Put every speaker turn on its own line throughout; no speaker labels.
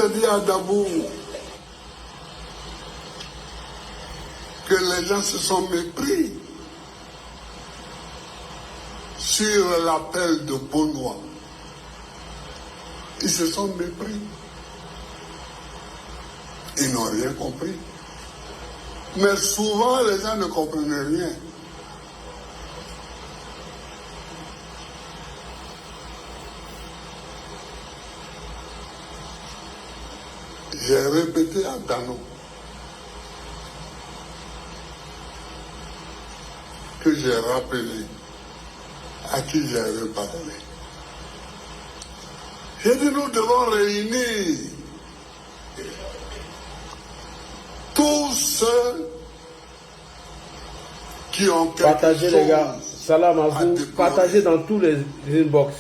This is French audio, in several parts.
j'ai dit à Dabou que les gens se sont mépris sur l'appel de Benoît. Ils se sont mépris. Ils n'ont rien compris. Mais souvent, les gens ne comprennent rien. J'ai répété à Dano que j'ai rappelé à qui j'ai reparlé. J'ai dit, nous devons réunir tous ceux qui ont quelque
partagez
chose
les gars, salam à vous, partagez dans tous les inbox.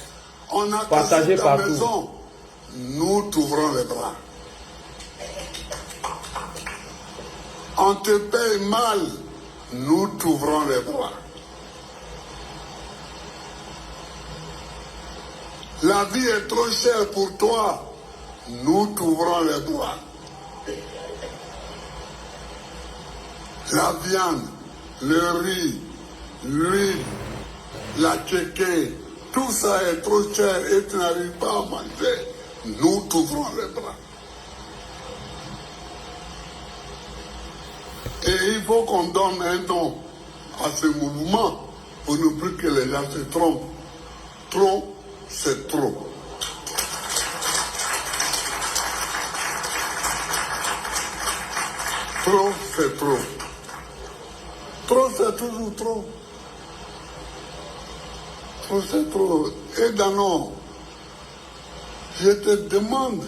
On a
partagez
cassé ta
partout.
maison, nous t'ouvrons les bras. On te paye mal, nous t'ouvrons les bras. La vie est trop chère pour toi, nous t'ouvrons les bras. La viande, le riz, l'huile, la tchéké, tout ça est trop cher et tu n'arrives pas à manger, nous t'ouvrons les bras. Et il faut qu'on donne un nom à ce mouvement pour ne plus que les gens se trompent. Trop, c'est trop. Trop, c'est trop. Trop, c'est toujours trop. Trop, c'est trop. Et Dano, je te demande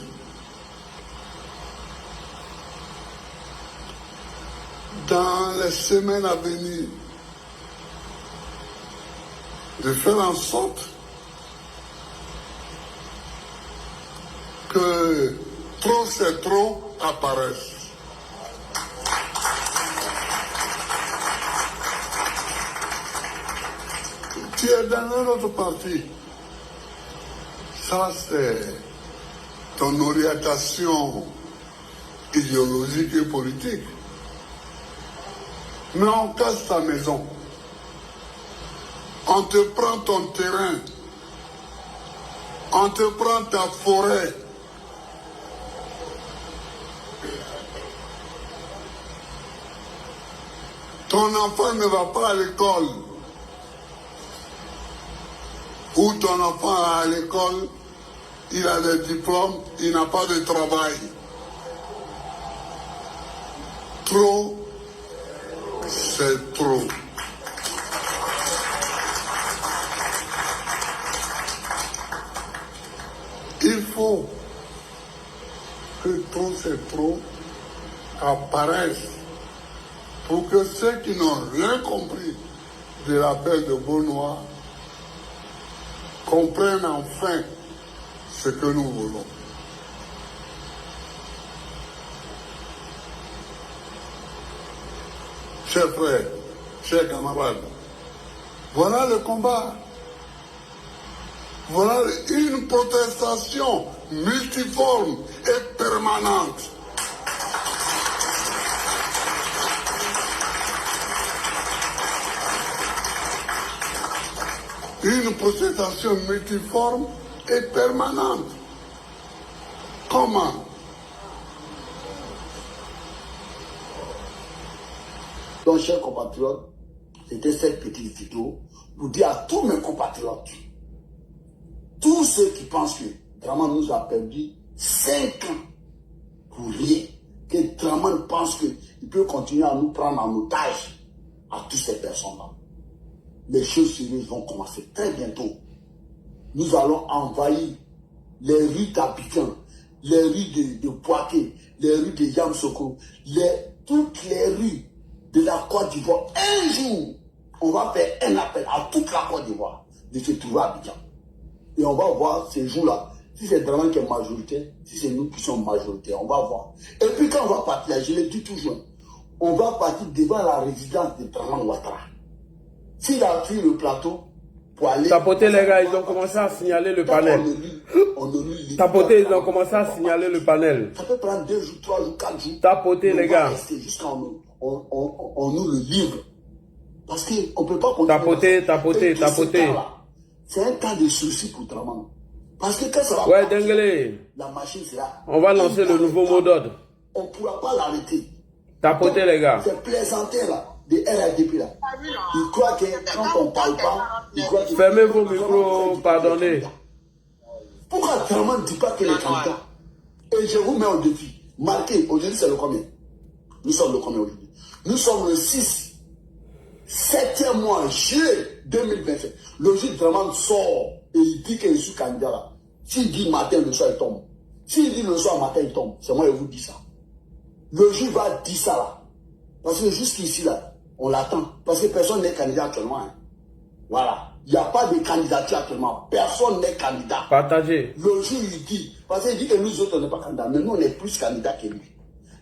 dans les semaines à venir de faire en sorte que trop c'est trop apparaisse. Tu es dans un autre parti. Ça, c'est ton orientation idéologique et politique. Mais on casse ta maison. On te prend ton terrain. On te prend ta forêt. Ton enfant ne va pas à l'école. Ou ton enfant est à l'école, il a des diplômes, il n'a pas de travail. Trop, c'est trop. Il faut que trop, c'est trop apparaisse pour que ceux qui n'ont rien compris de l'appel de Benoît comprennent enfin ce que nous voulons. Chers frères, chers camarades, voilà le combat. Voilà une protestation multiforme et permanente. Une protestation multiforme et permanente. Comment?
Donc, chers compatriotes, c'était cette petite vidéo pour dire à tous mes compatriotes, tous ceux qui pensent que Draman nous a perdu 5 ans pour rien, que Draman pense qu'il peut continuer à nous prendre en otage à toutes ces personnes-là. Les choses sérieuses vont commencer très bientôt. Nous allons envahir les rues d'Abidjan, les rues de Poitiers, les rues de Yamoussoukro, toutes les rues de la Côte d'Ivoire. Un jour, on va faire un appel à toute la Côte d'Ivoire de se trouver à Abidjan. Et on va voir ces jours-là, si c'est Draman qui est majoritaire, si c'est nous qui sommes majoritaires, on va voir. Et puis quand on va partir, je l'ai dit toujours, on va partir devant la résidence de Draman Ouattara. S'il a fui le plateau, pour aller...
Tapoter les gars, ils ont commencé à signaler le panel. Tapoter, ils ont commencé à signaler le panel.
Ça peut prendre 2 jours, 3 jours, 4 jours.
Tapoter les gars.
Jusqu'à on nous le livre. Parce qu'on ne peut pas continuer.
Tapoter.
C'est un cas de souci pour Draman. Parce que quand ça va
ouais, Dengelé,
la machine sera...
On va lancer le nouveau mot d'ordre.
On ne pourra pas l'arrêter.
Tapoter les gars.
C'est plaisanter là, des RADP là. Ils croient que quand on ne parle pas, ils croient que...
Fermez vos micros, pardonnez.
Pourquoi Draman ne dit pas que les candidats? Et je vous mets au défi. Marquez, aujourd'hui c'est le combien? Nous sommes le combien aujourd'hui? Nous sommes le 6, 7e mois, juillet 2027. Le juge Draman sort et il dit que je suis candidat là. S'il dit matin, le soir il tombe. S'il dit le soir, matin il tombe. C'est moi qui vous dis ça. Le juge va dire ça là. Parce que jusqu'ici là, on l'attend. Parce que personne n'est candidat actuellement. Hein. Voilà. Il n'y a pas de candidature actuellement. Personne n'est candidat.
Partagez.
Le juge il dit. Parce qu'il dit que nous autres on n'est pas candidats. Mais nous on est plus candidats que lui.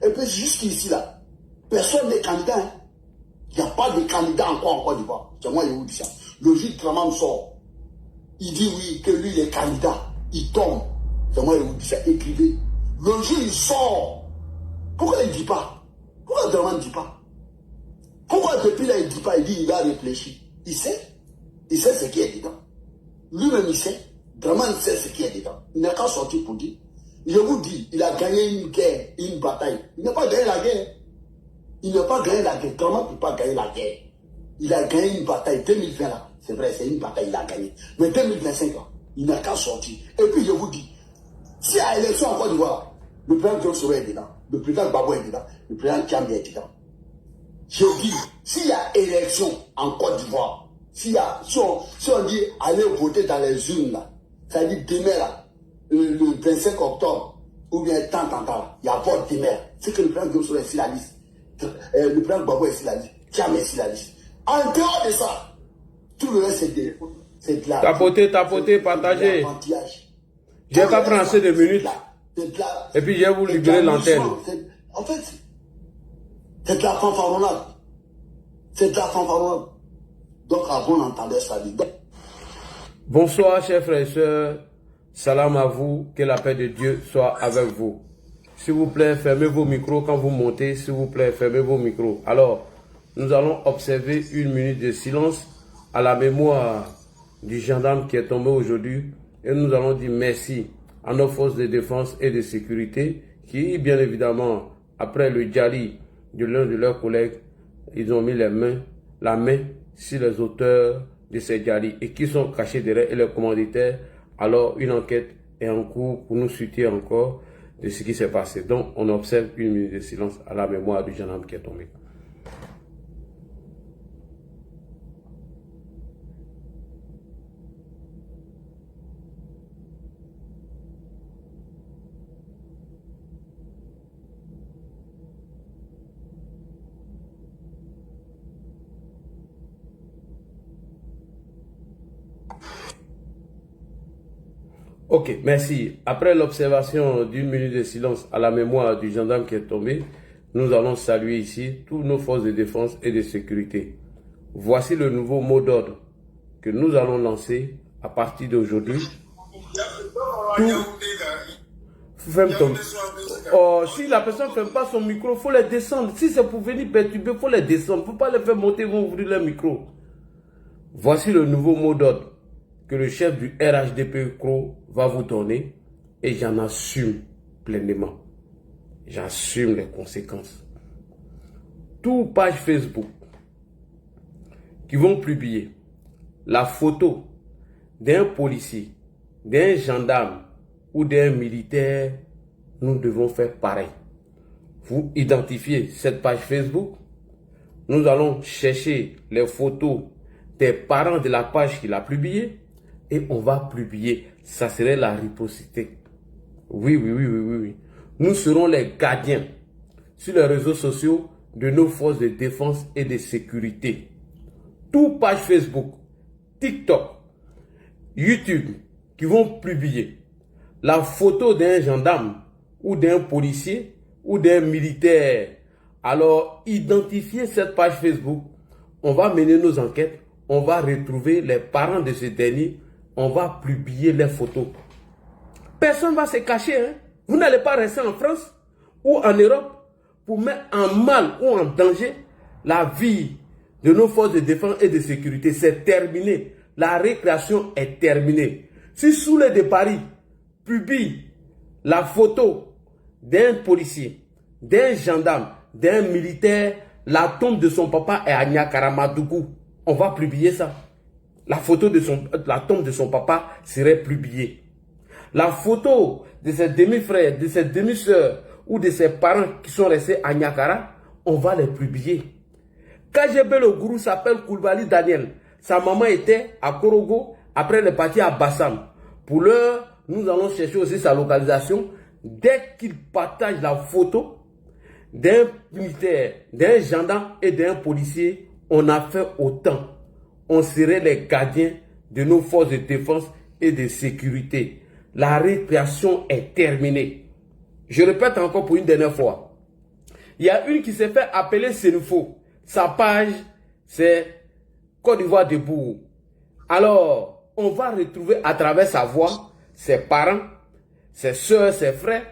Et puis jusqu'ici là, personne n'est candidat. Hein. Il n'y a pas de candidat encore en Côte d'Ivoire. C'est moi qui vous dis ça. Le juge Draman sort. Il dit oui, que lui il est candidat. Il tombe. C'est moi qui vous dis ça. Écrivez. Le juge il sort. Pourquoi il ne dit pas? Pourquoi Draman ne dit pas? Pourquoi depuis là il ne dit pas? Il dit il a réfléchi. Il sait. Il sait ce qui est dedans. Lui-même il sait. Draman sait ce qui est dedans. Il n'a qu'à sortir pour dire. Je vous dis, il a gagné une guerre, une bataille. Il n'a pas gagné la guerre. Il n'a pas gagné la guerre. Draman ne peut pas gagner la guerre. Il a gagné une bataille. 2020 là, c'est vrai, c'est une bataille, il a gagné. Mais 2025 là, il n'a qu'à sortir. Et puis je vous dis, s'il y a élection en Côte d'Ivoire, le président John Soro est dedans, le président Gbagbo est dedans, le président Tiambi est dedans. Je dis, s'il y a élection en Côte d'Ivoire, si on dit aller voter dans les urnes là, ça dit demain là, le 25 octobre, ou bien tant, il y a vote demain. C'est que le président John Soro est sur la liste. Le président Gbagbo est sur la liste. Tiambi est sur la liste. En dehors de ça, tout le reste c'est de la...
Tapoter, partagez. Je vais pas prendre assez de minutes. Et puis je vais vous libérer l'antenne.
En fait, c'est de la fanfaronnade. C'est de la fanfaronnade. Donc avant on entendait ça.
Bonsoir chers frères et sœurs. Salam à vous. Que la paix de Dieu soit avec vous. S'il vous plaît, fermez vos micros quand vous montez. S'il vous plaît, fermez vos micros. Alors, nous allons observer 1 minute de silence à la mémoire du gendarme qui est tombé aujourd'hui. Et nous allons dire merci à nos forces de défense et de sécurité qui, bien évidemment, après le djali de l'un de leurs collègues, ils ont mis la main sur les auteurs de ces djali et qui sont cachés derrière et les commanditaires. Alors, une enquête est en cours pour nous soutenir encore de ce qui s'est passé. Donc, on observe 1 minute de silence à la mémoire du gendarme qui est tombé. Ok, merci. Après l'observation d'1 minute de silence à la mémoire du gendarme qui est tombé, nous allons saluer ici toutes nos forces de défense et de sécurité. Voici le nouveau mot d'ordre que nous allons lancer à partir d'aujourd'hui. Oh, si la personne ne ferme pas son micro, il faut les descendre. Si c'est pour venir perturber, il faut les descendre. Il ne faut pas les faire monter, ils vont ouvrir leur micro. Voici le nouveau mot d'ordre que le chef du RHDP CRO va vous donner et j'en assume pleinement. J'assume les conséquences. Toute page Facebook qui vont publier la photo d'un policier, d'un gendarme ou d'un militaire, nous devons faire pareil. Vous identifiez cette page Facebook, nous allons chercher les photos des parents de la page qui l'a publiée, et on va publier. Ça serait la réciprocité. Oui. Nous serons les gardiens sur les réseaux sociaux de nos forces de défense et de sécurité. Toute page Facebook, TikTok, YouTube qui vont publier la photo d'un gendarme ou d'un policier ou d'un militaire. Alors, identifiez cette page Facebook. On va mener nos enquêtes. on va retrouver les parents de ce dernier, on va publier les photos. Personne ne va se cacher. Hein? Vous n'allez pas rester en France ou en Europe pour mettre en mal ou en danger la vie de nos forces de défense et de sécurité. C'est terminé. La récréation est terminée. Si Souley de Paris publie la photo d'un policier, d'un gendarme, d'un militaire, la tombe de son papa est à Niakaramadougou, on va publier ça. La photo de la tombe de son papa serait publiée. La photo de ses demi-frères, de ses demi-sœurs ou de ses parents qui sont restés à Niakara, on va les publier. KGB le gourou s'appelle Koulibaly Daniel. Sa maman était à Korogo, après elle est partie à Bassam. Pour l'heure, nous allons chercher aussi sa localisation. Dès qu'il partage la photo d'un militaire, d'un gendarme et d'un policier, on a fait autant. On serait les gardiens de nos forces de défense et de sécurité. La récréation est terminée. Je répète encore pour une dernière fois. Il y a une qui s'est fait appeler Sénufo. Sa page, c'est Côte d'Ivoire debout. Alors, on va retrouver à travers sa voix ses parents, ses soeurs, ses frères.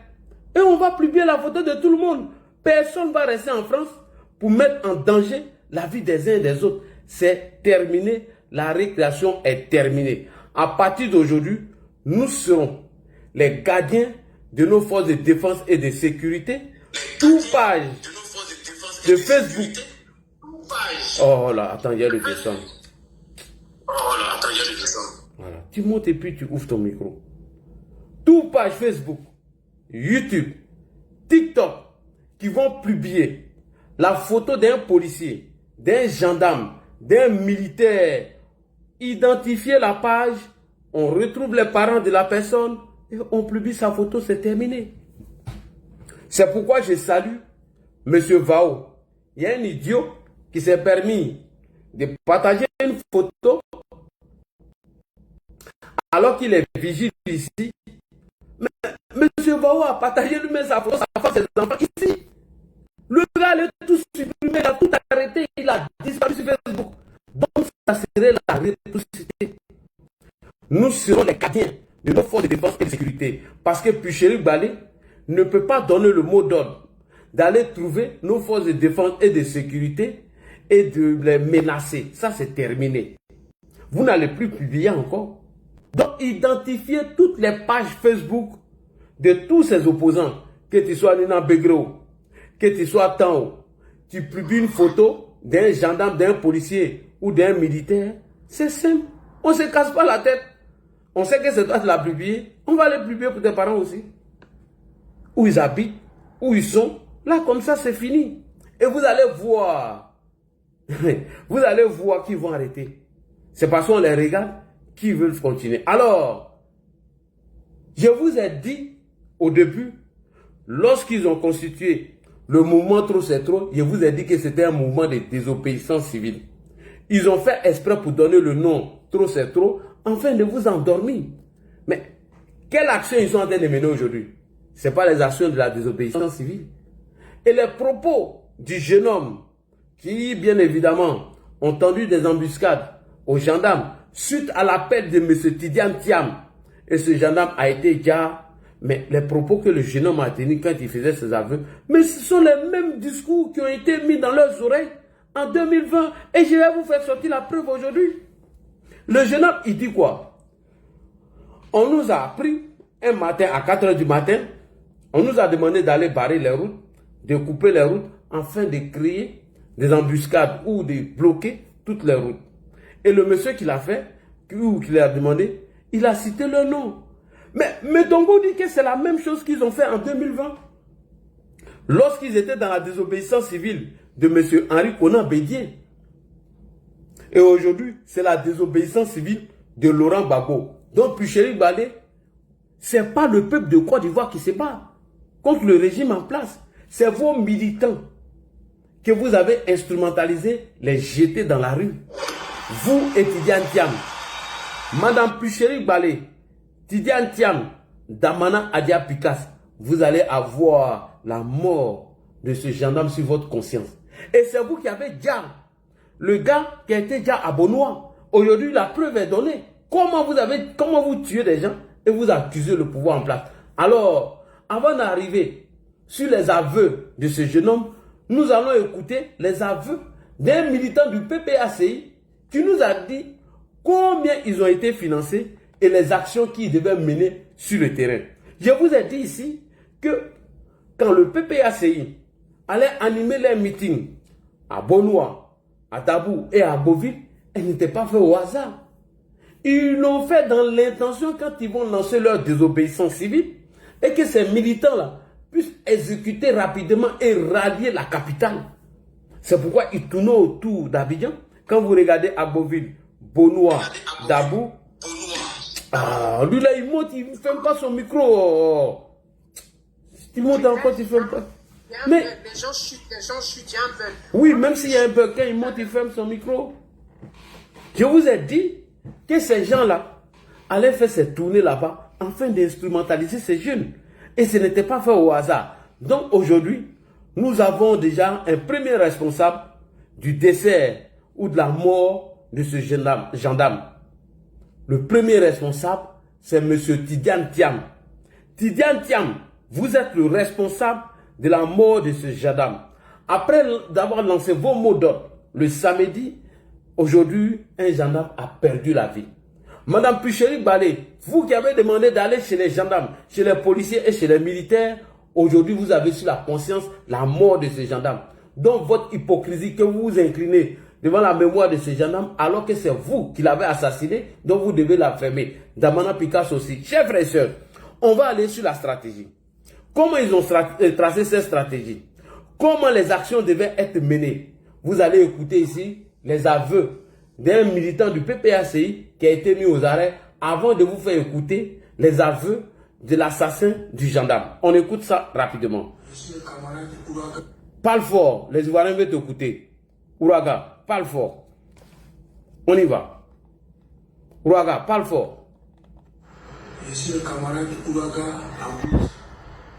Et on va publier la photo de tout le monde. Personne ne va rester en France pour mettre en danger la vie des uns et des autres. C'est terminé. La récréation est terminée. À partir d'aujourd'hui, nous serons les gardiens de nos forces de défense et de sécurité. Tout page de Facebook. Oh là, attends, il y a le dessin. Voilà. Tu montes et puis tu ouvres ton micro. Tout page Facebook, YouTube, TikTok qui vont publier la photo d'un policier, d'un gendarme, d'un militaire. Identifier la page, on retrouve les parents de la personne et on publie sa photo, c'est terminé. C'est pourquoi je salue M. Vao. Il y a un idiot qui s'est permis de partager une photo alors qu'il est vigile ici. Mais M. Vao a partagé lui-même sa photo, sa femme, ses enfants ici. Le gars a tout supprimé, il a tout arrêté, il a disparu sur Facebook. Donc ça serait la réciprocité. Nous serons les gardiens de nos forces de défense et de sécurité. Parce que Pucheri Balé ne peut pas donner le mot d'ordre d'aller trouver nos forces de défense et de sécurité et de les menacer. Ça, c'est terminé. Vous n'allez plus publier encore. Donc, identifiez toutes les pages Facebook de tous ces opposants. Que tu sois Nina Begro, que tu sois Tao, tu publies une photo d'un gendarme, d'un policier ou d'un militaire. C'est simple. On ne se casse pas la tête. On sait que c'est toi qui l'as publié. On va les publier pour tes parents aussi. Où ils habitent, où ils sont. Là, comme ça, c'est fini. Et vous allez voir. Vous allez voir qu'ils vont arrêter. C'est parce qu'on les regarde qu'ils veulent continuer. Alors, je vous ai dit au début, lorsqu'ils ont constitué le mouvement Trop c'est trop, je vous ai dit que c'était un mouvement de désobéissance civile. Ils ont fait exprès pour donner le nom Trop c'est trop, afin de vous endormir. Mais quelle action ils sont en train de mener aujourd'hui? Ce n'est pas les actions de la désobéissance civile. Et les propos du jeune homme qui, bien évidemment, ont tendu des embuscades aux gendarmes suite à l'appel de M. Tidiane Thiam. Et ce gendarme a été déjà... Mais les propos que le jeune homme a tenus quand il faisait ses aveux, mais ce sont les mêmes discours qui ont été mis dans leurs oreilles en 2020. Et je vais vous faire sortir la preuve aujourd'hui. Le jeune homme, il dit quoi? On nous a appris un matin à 4 h du matin, on nous a demandé d'aller barrer les routes, de couper les routes, afin de créer des embuscades ou de bloquer toutes les routes. Et le monsieur qui l'a fait, ou qui l'a demandé, il a cité le nom. Mais Metongo dit que c'est la même chose qu'ils ont fait en 2020. Lorsqu'ils étaient dans la désobéissance civile de M. Henri Konan Bédier. Et aujourd'hui, c'est la désobéissance civile de Laurent Gbagbo. Donc, Pucheri Balé, ce n'est pas le peuple de Côte d'Ivoire qui se bat contre le régime en place. C'est vos militants que vous avez instrumentalisés, les jetés dans la rue. Vous et Tidiane Thiam, Madame Pucheri Balé, Tidiane Thiam, Damana Adia Pikas, vous allez avoir la mort de ce gendarme sur votre conscience. Et c'est vous qui avez déjà le gars qui a été déjà à Bonois. Aujourd'hui, la preuve est donnée. Comment vous tuez des gens et vous accusez le pouvoir en place? Alors, avant d'arriver sur les aveux de ce jeune homme, nous allons écouter les aveux d'un militant du PPACI qui nous a dit combien ils ont été financés et les actions qu'ils devaient mener sur le terrain. Je vous ai dit ici que quand le PPACI allait animer les meetings à Bonois, à Dabou et à Beauville, elles n'étaient pas faites au hasard. Ils l'ont fait dans l'intention quand ils vont lancer leur désobéissance civile et que ces militants-là puissent exécuter rapidement et rallier la capitale. C'est pourquoi ils tournent autour d'Abidjan. Quand vous regardez à Beauville, Bonois, Dabou, lui là il monte, il ne ferme pas son micro. Il monte encore, il ne ferme pas. Mais
les gens chutent, il y a un bug.
Oui, même s'il y a un bug, quand il monte, il ferme son micro. Je vous ai dit que ces gens-là allaient faire ces tournées là-bas afin d'instrumentaliser ces jeunes. Et ce n'était pas fait au hasard. Donc aujourd'hui, nous avons déjà un premier responsable du décès ou de la mort de ce gendarme. Le premier responsable, c'est M. Tidiane Thiam. Tidiane Thiam, vous êtes le responsable de la mort de ce gendarme. Après d'avoir lancé vos mots d'ordre le samedi, aujourd'hui, un gendarme a perdu la vie. Madame Pucheri Balé, vous qui avez demandé d'aller chez les gendarmes, chez les policiers et chez les militaires, aujourd'hui, vous avez sur la conscience la mort de ce gendarme. Donc, votre hypocrisie que vous vous inclinez devant la mémoire de ce gendarme, alors que c'est vous qui l'avez assassiné, donc vous devez la fermer. Damana Picasso aussi. Chers frères et sœurs, on va aller sur la stratégie. Comment ils ont tracé cette stratégie? Comment les actions devaient être menées? Vous allez écouter ici les aveux d'un militant du PPACI qui a été mis aux arrêts avant de vous faire écouter les aveux de l'assassin du gendarme. On écoute ça rapidement. Parle fort, les Ivoiriens veulent t'écouter. Ouraga, parle fort. On y va. Ouraga, parle fort.
Je suis le camarade Ouraga Abou.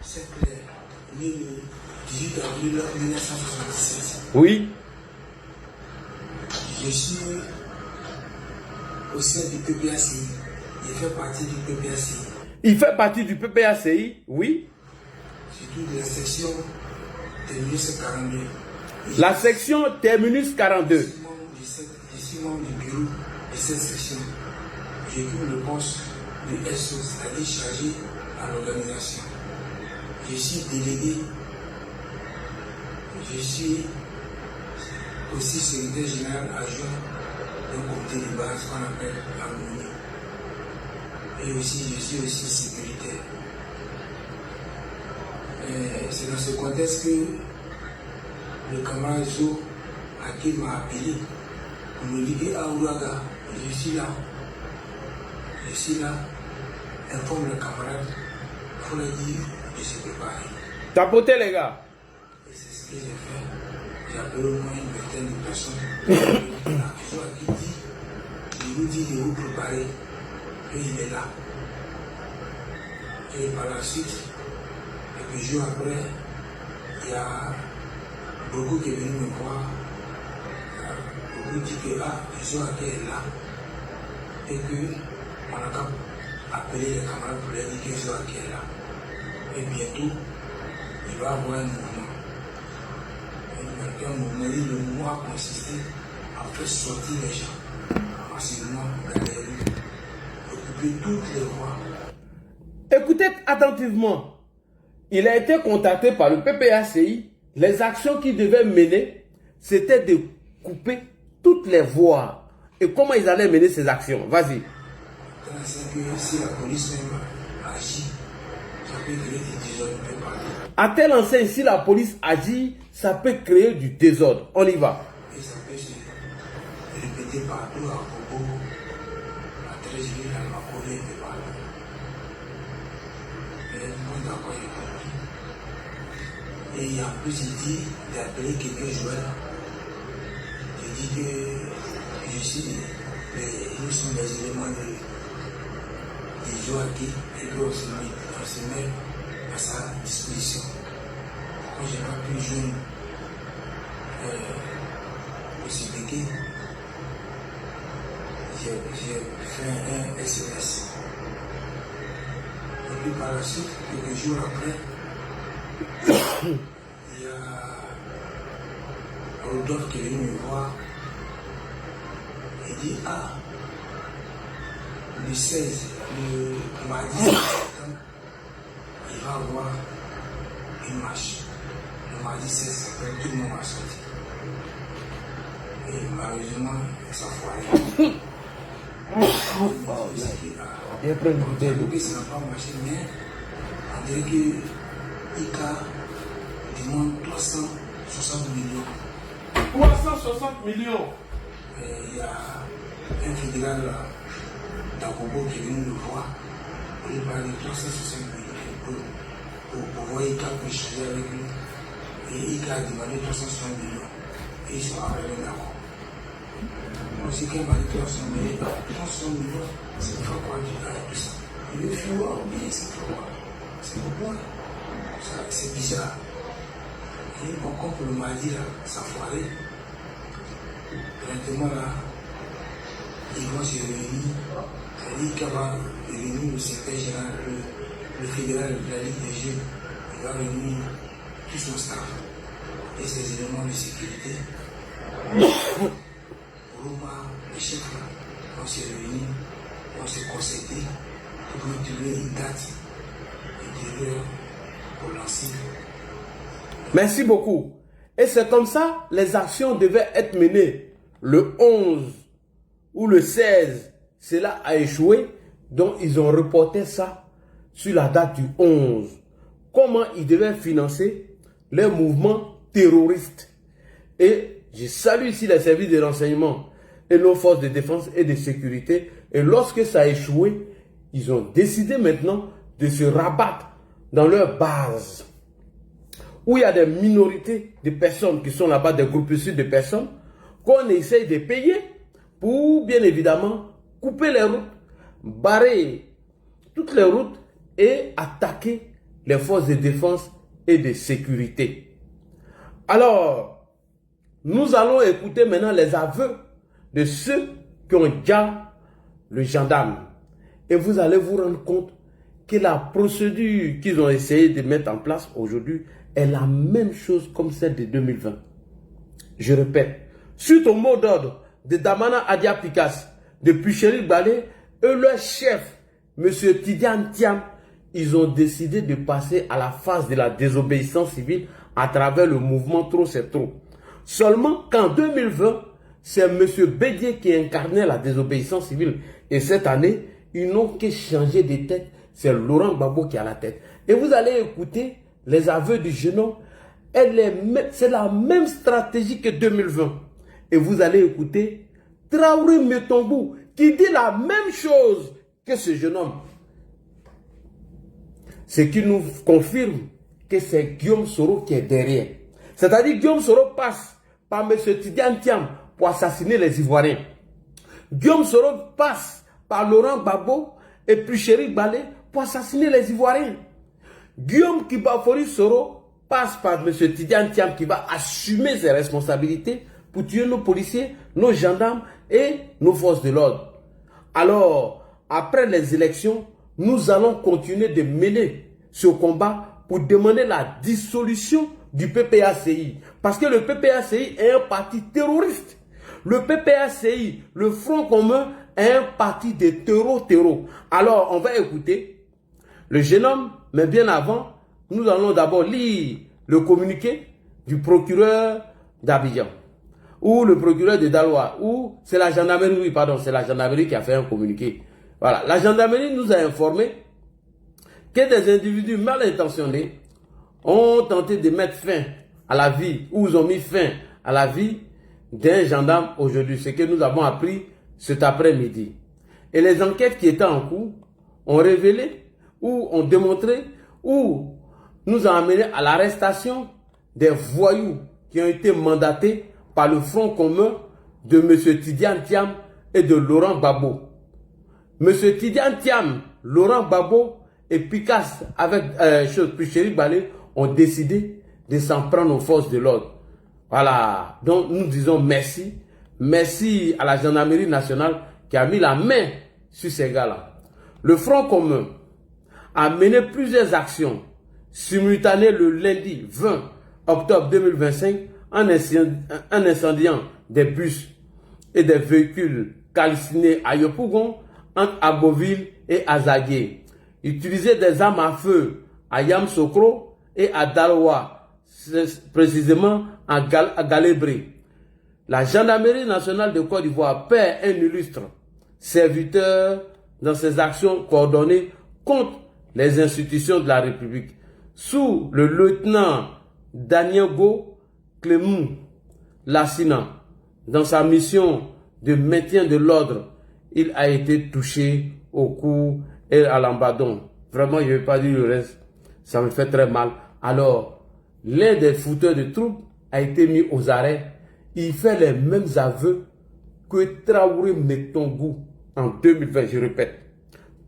C'est clair. Né le 18 avril 1977.
Oui.
Je suis au sein du PPACI. Il fait partie du PPACI.
Il fait partie du PPACI, oui.
Surtout de la section Terminus 42.
La section Terminus 42.
Je suis membre du bureau de cette section. J'occupe le poste de SO, c'est-à-dire chargé à l'organisation. Je suis délégué. Je suis aussi secrétaire général adjoint d'un comité de base qu'on appelle Harmonie. Et aussi, je suis aussi sécuritaire. C'est dans ce contexte que le camarade Zo qui m'a appelé pour me dire à Ouraga, je suis là, informe le camarade, il faut leur dire de se préparer.
Tapotez les gars.
Et c'est ce que j'ai fait. J'ai appelé au moins une vingtaine de personnes. Je vous dis de vous préparer, et il est là. Et par la suite, quelques jours après, il y a beaucoup qui est venu me voir. Beaucoup dit que Zoaki est là. Et qu'on a appelé les camarades pour leur dire que Zoaki est là. Et bientôt, il va y avoir un mouvement. Un mouvement, le mouvement a consisté à faire sortir les gens, facilement dans les rues, occuper toutes les voies.
Écoutez attentivement. Il a été contacté par le PPACI. Les actions qu'il devait mener, c'était de couper toutes les voies. Et comment ils allaient mener ces actions? Vas-y.
C'est que si la police même agit, ça peut créer du désordre.
À tel enseigne, si la police agit, ça peut créer du désordre. On y va.
Et ça peut se répéter partout à Bobo, à Tréjouille, à Makole et partout. Et tout le monde d'accord avec lui. Et en plus, il dit d'appeler quelques joueurs. Il dit que nous sommes les éléments des joueurs et qu'on se met à sa disposition. Moi, je n'ai pas pu jouer CPK, j'ai fait un SMS. Et puis par la suite, quelques jours après, il y a Rodolphe qui est venu me voir. Il dit, ah, le 16, le mardi 16 septembre, il va avoir une marche. Le mardi 16 septembre, tout le monde va sortir. Et malheureusement, ça foirait.
Il y a plein de bouteilles.
Que ça n'a pas marché, mais on dirait que ICA demande 360 millions.
360 millions.
Il y a un fédéral d'Agobo qui est venu le voir. Il parle de 360 millions pour voir ICA pour échanger avec lui. Et ICA a demandé 360 millions. Et ils sont arrivés d'accord. Aussi qu'elle m'a dit 300 millions, c'est pas quoi du tout ça. Il veut faire voir, mais c'est pas quoi. C'est pour moi. C'est bizarre. Et encore pour le mardi, là, ça foirait. Maintenant, là, ils vont se réunir. C'est-à-dire qu'il va réunir le secrétaire général, le fédéral de la Ligue des Jeux. Il va réunir tout son staff et ses éléments de sécurité. Roma, les chefs, on s'est réunis, on s'est concerté pour trouver une date et de l'heure pour lancer.
Merci beaucoup. Et c'est comme ça, les actions devaient être menées le 11 ou le 16. Cela a échoué, donc ils ont reporté ça sur la date du 11. Comment ils devaient financer les mouvements terroristes. Et je salue ici les services de renseignement et nos forces de défense et de sécurité. Et lorsque ça a échoué, ils ont décidé maintenant de se rabattre dans leur base, où il y a des minorités de personnes qui sont là-bas, des groupuscules de personnes, qu'on essaye de payer pour, bien évidemment, couper les routes, barrer toutes les routes et attaquer les forces de défense et de sécurité. Alors, nous allons écouter maintenant les aveux de ceux qui ont déjà le gendarme. Et vous allez vous rendre compte que la procédure qu'ils ont essayé de mettre en place aujourd'hui est la même chose comme celle de 2020. Je répète, suite au mot d'ordre de Damana Adia Pikas, de Pucheri Balé et leur chef, M. Tidiane Thiam, ils ont décidé de passer à la phase de la désobéissance civile à travers le mouvement Trop c'est trop. Seulement qu'en 2020, c'est M. Bédier qui incarnait la désobéissance civile. Et cette année, ils n'ont que changé de tête. C'est Laurent Gbagbo qui a la tête. Et vous allez écouter les aveux du jeune homme. C'est la même stratégie que 2020. Et vous allez écouter Traoré Metongou qui dit la même chose que ce jeune homme. Ce qui nous confirme que c'est Guillaume Soro qui est derrière. C'est-à-dire Guillaume Soro passe par M. Tidiane Thiam pour assassiner les Ivoiriens. Guillaume Soro passe par Laurent Gbagbo et Pucheri Balé pour assassiner les Ivoiriens. Guillaume Kibafori Soro passe par M. Tidiane Thiam qui va assumer ses responsabilités pour tuer nos policiers, nos gendarmes et nos forces de l'ordre. Alors, après les élections, nous allons continuer de mener ce combat pour demander la dissolution du PPACI. Parce que le PPACI est un parti terroriste. Le PPACI, le Front commun, est un parti de terreau. Alors, on va écouter le jeune homme, mais bien avant, nous allons d'abord lire le communiqué du procureur d'Abidjan, ou le procureur de Daloa, ou c'est la gendarmerie, oui, pardon, c'est la gendarmerie qui a fait un communiqué. Voilà, la gendarmerie nous a informé que des individus mal intentionnés ont tenté de mettre fin à la vie, ou ils ont mis fin à la vie d'un gendarme aujourd'hui, ce que nous avons appris cet après-midi. Et les enquêtes qui étaient en cours ont révélé, ou ont démontré, ou nous ont amené à l'arrestation des voyous qui ont été mandatés par le Front commun de M. Tidiane Thiam et de Laurent Gbagbo. M. Tidiane Thiam, Laurent Gbagbo et Pikas avec Pucheri Balé ont décidé de s'en prendre aux forces de l'ordre. Voilà. Voilà, donc nous disons merci. Merci à la gendarmerie nationale qui a mis la main sur ces gars-là. Le Front commun a mené plusieurs actions simultanées le lundi 20 octobre 2025 en incendiant des bus et des véhicules calcinés à Yopougon, entre Aboville et Azagué. Utiliser des armes à feu à Yamsokro et à Daloa, précisément à Galébré. La gendarmerie nationale de Côte d'Ivoire perd un illustre serviteur dans ses actions coordonnées contre les institutions de la République. Sous le lieutenant Daniel Go Clémou Lassina, dans sa mission de maintien de l'ordre, il a été touché au cou et à l'embadon. Vraiment, je ne vais pas dire le reste, ça me fait très mal. Alors, l'un des fouteurs de troupes a été mis aux arrêts. Il fait les mêmes aveux que Traoré Metongou en 2020, je répète.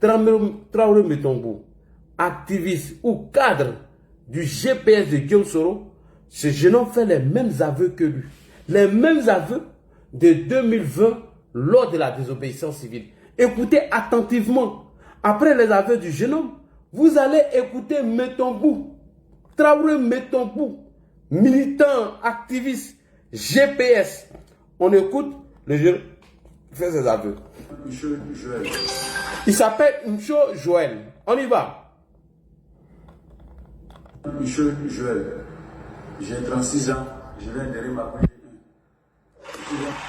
Traoré Metongou, activiste ou cadre du GPS de Guillaume Soro, ce jeune homme fait les mêmes aveux que lui. Les mêmes aveux de 2020 lors de la désobéissance civile. Écoutez attentivement. Après les aveux du jeune homme, vous allez écouter Metongou, Traoré Metongou, militant, activiste, GPS. On écoute le jeune fait ses aveux.
Monsieur Joël.
Il s'appelle Mcho Joël. On y va.
Monsieur Joël, j'ai 36 ans. Je viens de ma première.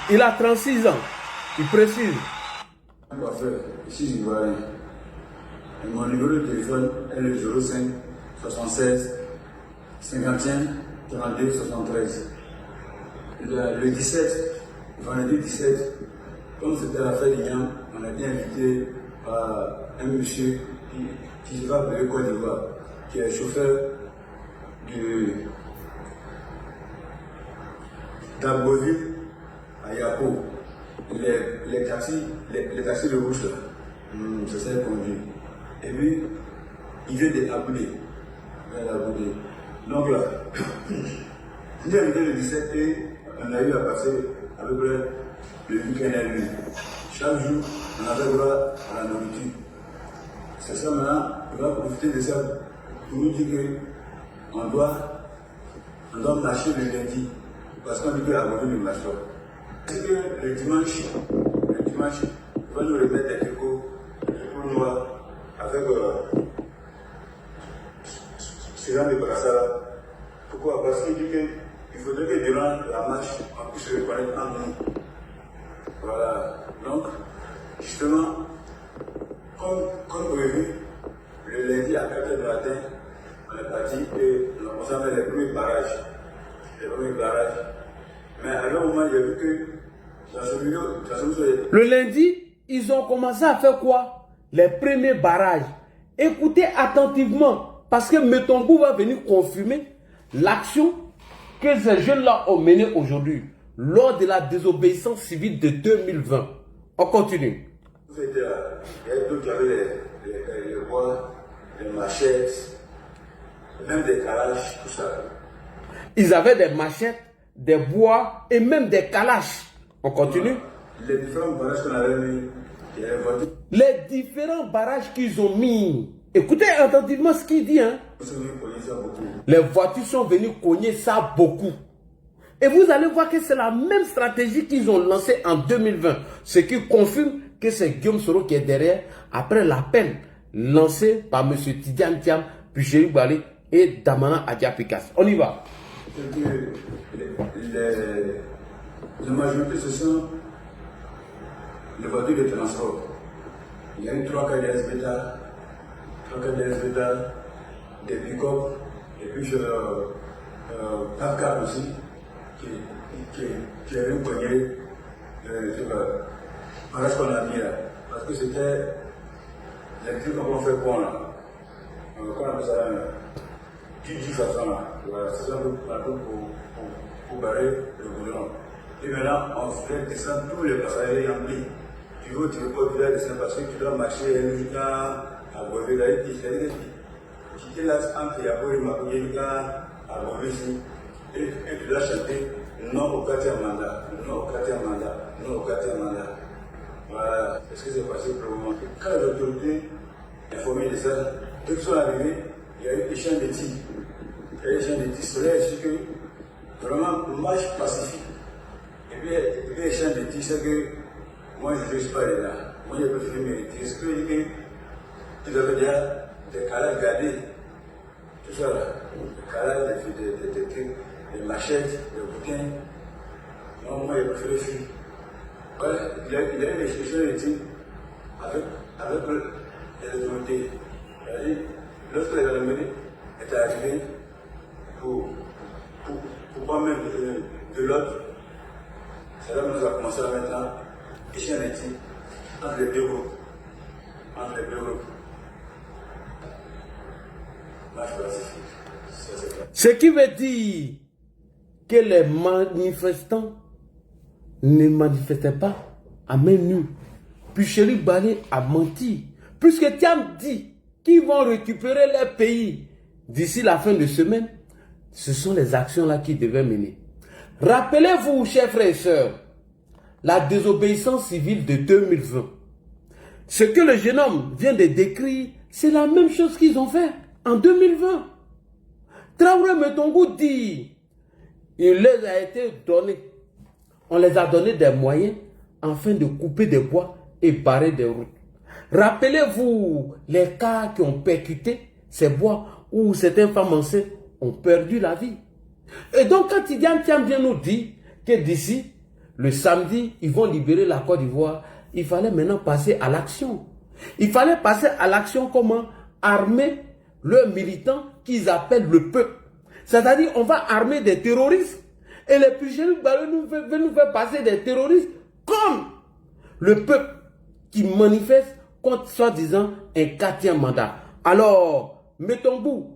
Il a 36 ans. Il précise.
Ici, je vois rien. Mon numéro de téléphone est le 05 76 51 32 73. Le 17, vendredi 17, comme c'était la fête d'Ignam, on a été invité par un monsieur qui va appeler Côte d'Ivoire, qui est chauffeur d'Aboville à Yapo. Les taxis de rouge là, c'est ça qu'on dit. Et puis, il vient d'Aboudé. Donc là, il est arrivé le 17 et on a eu à passer à peu près le week-end à lui. Chaque jour, on avait droit à la nourriture. C'est ça maintenant, on va profiter de ça pour nous dire qu'on doit marcher le lundi. Parce qu'on dit que la voiture ne marche pas. C'est que le dimanche, on va nous remettre des trikots noirs avec ce genre de brassard là. Pourquoi? Parce qu'il dit qu'il faudrait que durant la marche, on puisse se reconnaître entre nous. Voilà. Donc, justement, comme prévu, le lundi à 4h du matin, on est parti et on a commencé à faire les premiers barrages. Mais à un moment, il y a vu que dans ce milieu,
le lundi, ils ont commencé à faire quoi? Les premiers barrages. Écoutez attentivement, parce que Metongou va venir confirmer l'action que ces jeunes-là ont menée aujourd'hui, lors de la désobéissance civile de 2020. On continue.
Il y a d'autres qui avaient les bois, les machettes, même des calaches, tout ça.
Ils avaient des machettes, des bois et même des calaches. On continue.
Les différents barrages qu'on avait mis,
les différents barrages qu'ils ont mis. Écoutez attentivement ce qu'il dit. Hein. Les voitures sont venues cogner ça beaucoup. Et vous allez voir que c'est la même stratégie qu'ils ont lancée en 2020. Ce qui confirme que c'est Guillaume Soro qui est derrière après l'appel lancé par M. Tidiane Thiam, puis Chéri Balé et Damana Adjapikas. On y va.
La majorité, ce sont les voitures de transport. Il y a eu 3 cas d'SBTA, des pick-up, et puis 4 cas aussi, qui avaient cogné le barrage qu'on a mis là. Parce que c'était les trucs qu'on fait bon là. Qu'on appelle ça là. Du façon là. Voilà, c'est ça pour barrer le goudron. Et maintenant, on fait descendre tous les passagers remplis. Tu veux, tu ne peux pas descendre parce que tu dois marcher un temps à Boville. Tu te laisses entre Yabo et Makouyeka à Boville ici. Et tu dois chanter non au quatrième mandat, non au quatrième mandat, non au quatrième mandat. Voilà, c'est ce qui s'est passé pour le moment. Quand les autorités informées de ça, dès qu'ils sont arrivés, il y a eu des champs de tir. Il y a eu des champs de tir. Cela est que vraiment marche pacifique. Et puis les champs de tir, c'est que moi je ne suis pas là. Moi j'ai préféré mériter. Ce que je dis qu'ils avaient déjà des calages gardés. Tout ça là. Des calages, des machettes, des bouquins. Non, moi j'ai préféré fuir. Voilà, il y a eu des champs de tir avec les autorités. Lorsque les gendarmeries étaient arrivés pour pas même de l'autre, c'est là que nous avons commencé à maintenant échanger les tirs entre les deux groupes.
Ce qui veut dire que les manifestants ne manifestaient pas à main nue. Puis Chérif Balé a menti. Puisque Thiam dit qu'ils vont récupérer leur pays d'ici la fin de semaine, ce sont les actions-là qu'ils devaient mener. Rappelez-vous, chers frères et sœurs, la désobéissance civile de 2020. Ce que le jeune homme vient de décrire, c'est la même chose qu'ils ont fait en 2020. Traoré Metongo dit, il les a été donné. On les a donné des moyens afin de couper des bois et barrer des routes. Rappelez-vous les cas qui ont percuté ces bois où certaines femmes enceintes ont perdu la vie. Et donc quand Tidiane Thiam vient nous dire que d'ici le samedi, ils vont libérer la Côte d'Ivoire, il fallait maintenant passer à l'action. Il fallait passer à l'action comment? Armer leurs militants qu'ils appellent le peuple. C'est-à-dire on va armer des terroristes et les plus jeunes veulent nous faire passer des terroristes comme le peuple qui manifeste contre soi-disant un 4e mandat. Alors, mettons bout.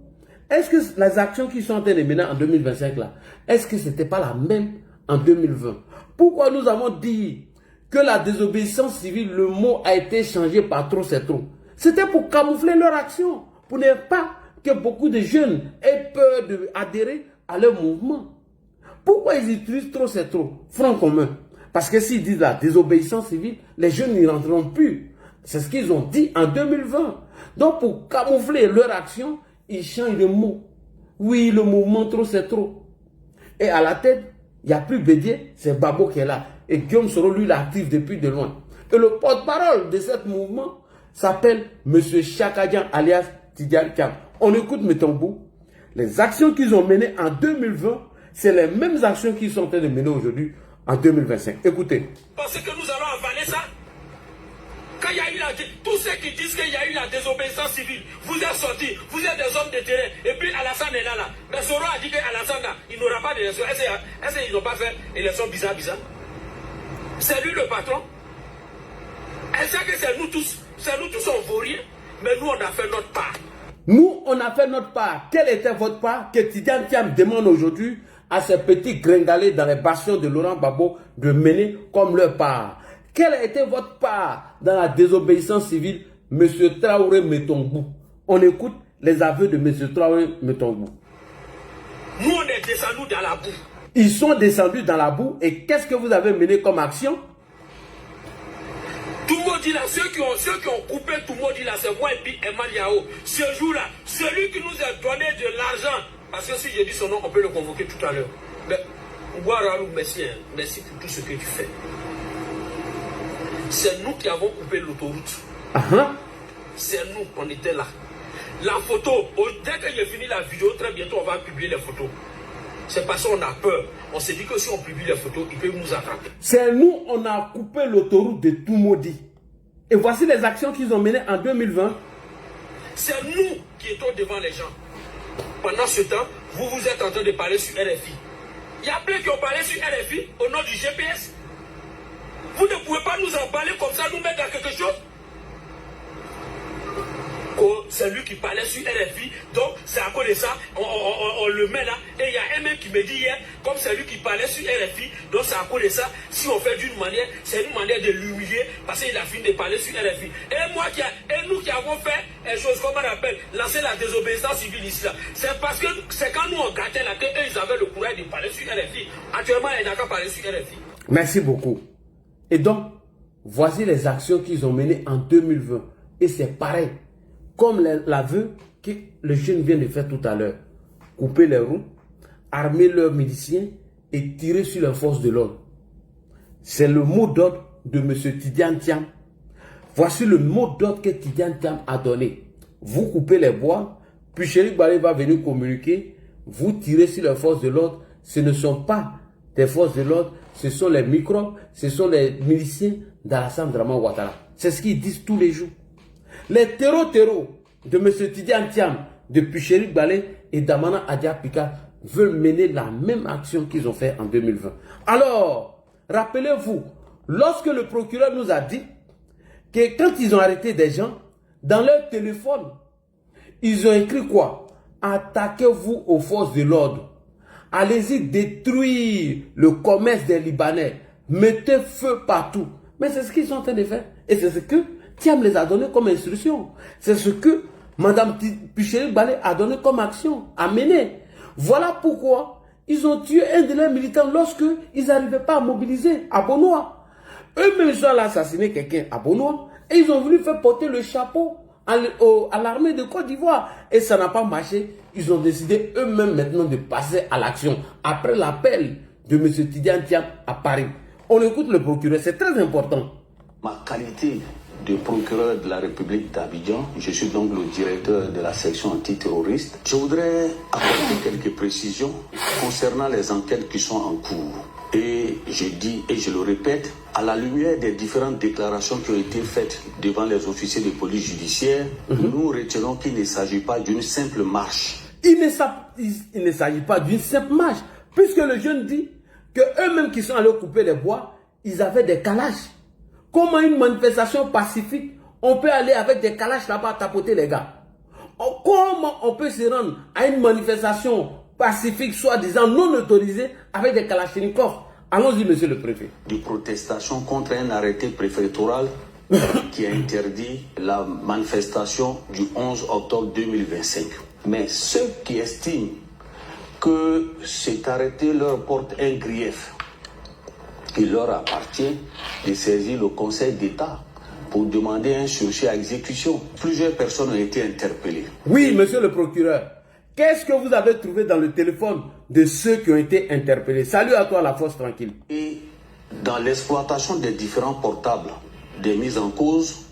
Est-ce que les actions qui sont en train de mener en 2025 là, est-ce que ce n'était pas la même en 2020? Pourquoi nous avons dit que la désobéissance civile, le mot a été changé par trop c'est trop? C'était pour camoufler leur action, pour ne pas que beaucoup de jeunes aient peur d'adhérer à leur mouvement. Pourquoi ils utilisent trop c'est trop? Front commun. Parce que s'ils disent la désobéissance civile, les jeunes n'y rentreront plus. C'est ce qu'ils ont dit en 2020. Donc pour camoufler leur action, ils changent de mot. Oui, le mouvement trop c'est trop. Et à la tête, il n'y a plus Bédier, c'est Babo qui est là. Et Guillaume Soro, lui, l'active depuis de loin. Et le porte-parole de ce mouvement s'appelle M. Chakadian alias Tidiane Thiam. On écoute Metongo. Les actions qu'ils ont menées en 2020, c'est les mêmes actions qu'ils sont en train de mener aujourd'hui en 2025. Écoutez.
Parce que nous allons avaler ça. Quand il y a eu tous ceux qui disent qu'il y a eu la désobéissance civile, vous êtes sortis, vous êtes des hommes de terrain, et puis Alassane est là. Mais Soro a dit qu'Alassane, il n'aura pas d'élection. Est-ce qu'ils n'ont pas fait élection bizarre? C'est lui le patron. Est-ce que c'est nous tous on vaut rien, mais nous on a fait notre part.
Nous, on a fait notre part. Quelle était votre part que Tidiane Thiam demande aujourd'hui à ces petits gringalés dans les bastions de Laurent Gbagbo de mener comme leur part? Quelle a été votre part dans la désobéissance civile, M. Traoré Metongo? On écoute les aveux de M. Traoré Metongo.
Nous, on est descendus dans la boue.
Ils sont descendus dans la boue et qu'est-ce que vous avez mené comme action?
Tout le monde dit là, ceux qui ont coupé tout le monde dit là, c'est moi et puis Emma Yao. Ce jour-là, celui qui nous a donné de l'argent, parce que si je dis son nom, on peut le convoquer tout à l'heure. Mais, Ouaralou, merci, hein. Merci pour tout ce que tu fais. C'est nous qui avons coupé l'autoroute. C'est nous, on était là. La photo, dès que j'ai fini la vidéo, très bientôt on va publier les photos. C'est parce qu'on a peur. On s'est dit que si on publie les photos, ils peuvent nous attraper.
C'est nous, on a coupé l'autoroute de Toumoudi. Et voici les actions qu'ils ont menées en 2020.
C'est nous qui étions devant les gens. Pendant ce temps, vous êtes en train de parler sur RFI. Il y a plein qui ont parlé sur RFI au nom du GPS. Vous ne pouvez pas nous emballer comme ça, nous mettre dans quelque chose. Oh, c'est lui qui parlait sur RFI, donc c'est à cause de ça, on le met là. Et il y a un mec qui me dit hier, comme c'est lui qui parlait sur RFI, donc c'est à cause de ça, si on fait d'une manière, c'est une manière de l'humilier parce qu'il a fini de parler sur RFI. Et nous qui avons fait des choses, comme on appelle, lancer la désobéissance civile ici, c'est parce que c'est quand nous on gâtait là qu'eux ils avaient le courage de parler sur RFI. Actuellement, il n'a qu'à parler sur RFI.
Merci beaucoup. Et donc, voici les actions qu'ils ont menées en 2020. Et c'est pareil, comme l'aveu que le jeune vient de faire tout à l'heure. Couper les roues, armer leurs miliciens et tirer sur les forces de l'ordre. C'est le mot d'ordre de M. Tidiane Thiam. Voici le mot d'ordre que Tidiane Thiam a donné. Vous coupez les bois, puis Chérif Balé va venir communiquer. Vous tirez sur les forces de l'ordre. Ce ne sont pas des forces de l'ordre, ce sont les microbes, ce sont les miliciens d'Alassane Draman Ouattara. C'est ce qu'ils disent tous les jours. Les terreaux de M. Tidiane Thiam, de Chérif Balé et d'Amana Adia Pika veulent mener la même action qu'ils ont fait en 2020. Alors, rappelez-vous, lorsque le procureur nous a dit que quand ils ont arrêté des gens, dans leur téléphone, ils ont écrit quoi? Attaquez-vous aux forces de l'ordre. Allez-y détruire le commerce des Libanais. Mettez feu partout. Mais c'est ce qu'ils sont en train de faire. Et c'est ce que Thiam les a donné comme instruction. C'est ce que Mme Chérif Balé a donné comme action à mener. Voilà pourquoi ils ont tué un de leurs militants lorsque ils n'arrivaient pas à mobiliser à Bonois. Eux-mêmes, ils ont assassiné quelqu'un à Bonois et ils ont voulu faire porter le chapeau à l'armée de Côte d'Ivoire. Et ça n'a pas marché. Ils ont décidé eux-mêmes maintenant de passer à l'action après l'appel de M. Tidiane Thiam à Paris. On écoute le procureur, c'est très important.
Ma qualité de procureur de la République d'Abidjan, je suis donc le directeur de la section antiterroriste. Je voudrais apporter quelques précisions concernant les enquêtes qui sont en cours. Et je dis et je le répète, à la lumière des différentes déclarations qui ont été faites devant les officiers de police judiciaire, nous retenons qu'il ne s'agit pas d'une simple marche.
Il ne s'agit pas d'une simple marche, puisque le jeune dit que eux-mêmes qui sont allés couper les bois, ils avaient des calages. Comment une manifestation pacifique, on peut aller avec des calages là-bas tapoter les gars? Comment on peut se rendre à une manifestation pacifique, soi-disant non autorisée, avec des kalachnikovs? Allons-y, monsieur le préfet.
De protestation contre un arrêté préfectoral qui a interdit la manifestation du 11 octobre 2025. Mais ceux qui estiment que cet arrêté leur porte un grief, il leur appartient de saisir le Conseil d'État pour demander un sursis à exécution. Plusieurs personnes ont été interpellées.
Oui, monsieur le procureur. Qu'est-ce que vous avez trouvé dans le téléphone de ceux qui ont été interpellés? Salut à toi, la force tranquille.
Et dans l'exploitation des différents portables des mises en cause,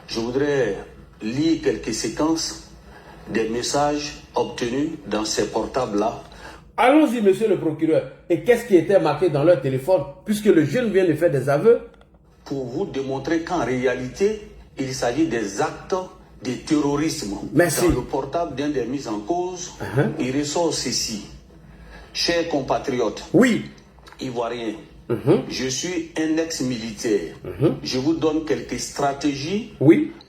je voudrais lire quelques séquences des messages obtenus dans ces portables-là.
Allons-y, monsieur le procureur. Et qu'est-ce qui était marqué dans leur téléphone, puisque le jeune vient de faire des aveux?
Pour vous démontrer qu'en réalité, il s'agit des actes de terrorisme.
Merci.
Dans le portable d'un des mises en cause, il ressort ceci. Chers compatriotes,
oui,
ivoiriens, je suis un ex-militaire. Je vous donne quelques stratégies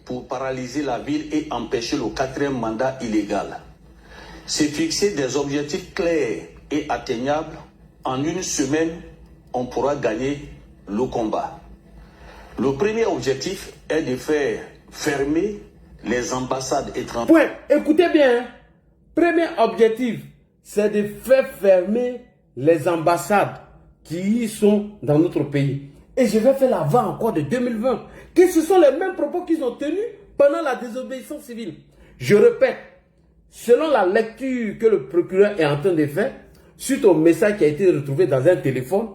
pour paralyser la ville et empêcher le 4e mandat illégal. C'est fixer des objectifs clairs et atteignables. En une semaine, on pourra gagner le combat. Le premier objectif est de faire fermer les ambassades étrangères.
Point. Écoutez bien. Premier objectif, c'est de faire fermer les ambassades qui sont dans notre pays. Et je vais faire la voix encore de 2020. Que ce sont les mêmes propos qu'ils ont tenus pendant la désobéissance civile. Je répète, selon la lecture que le procureur est en train de faire, suite au message qui a été retrouvé dans un téléphone,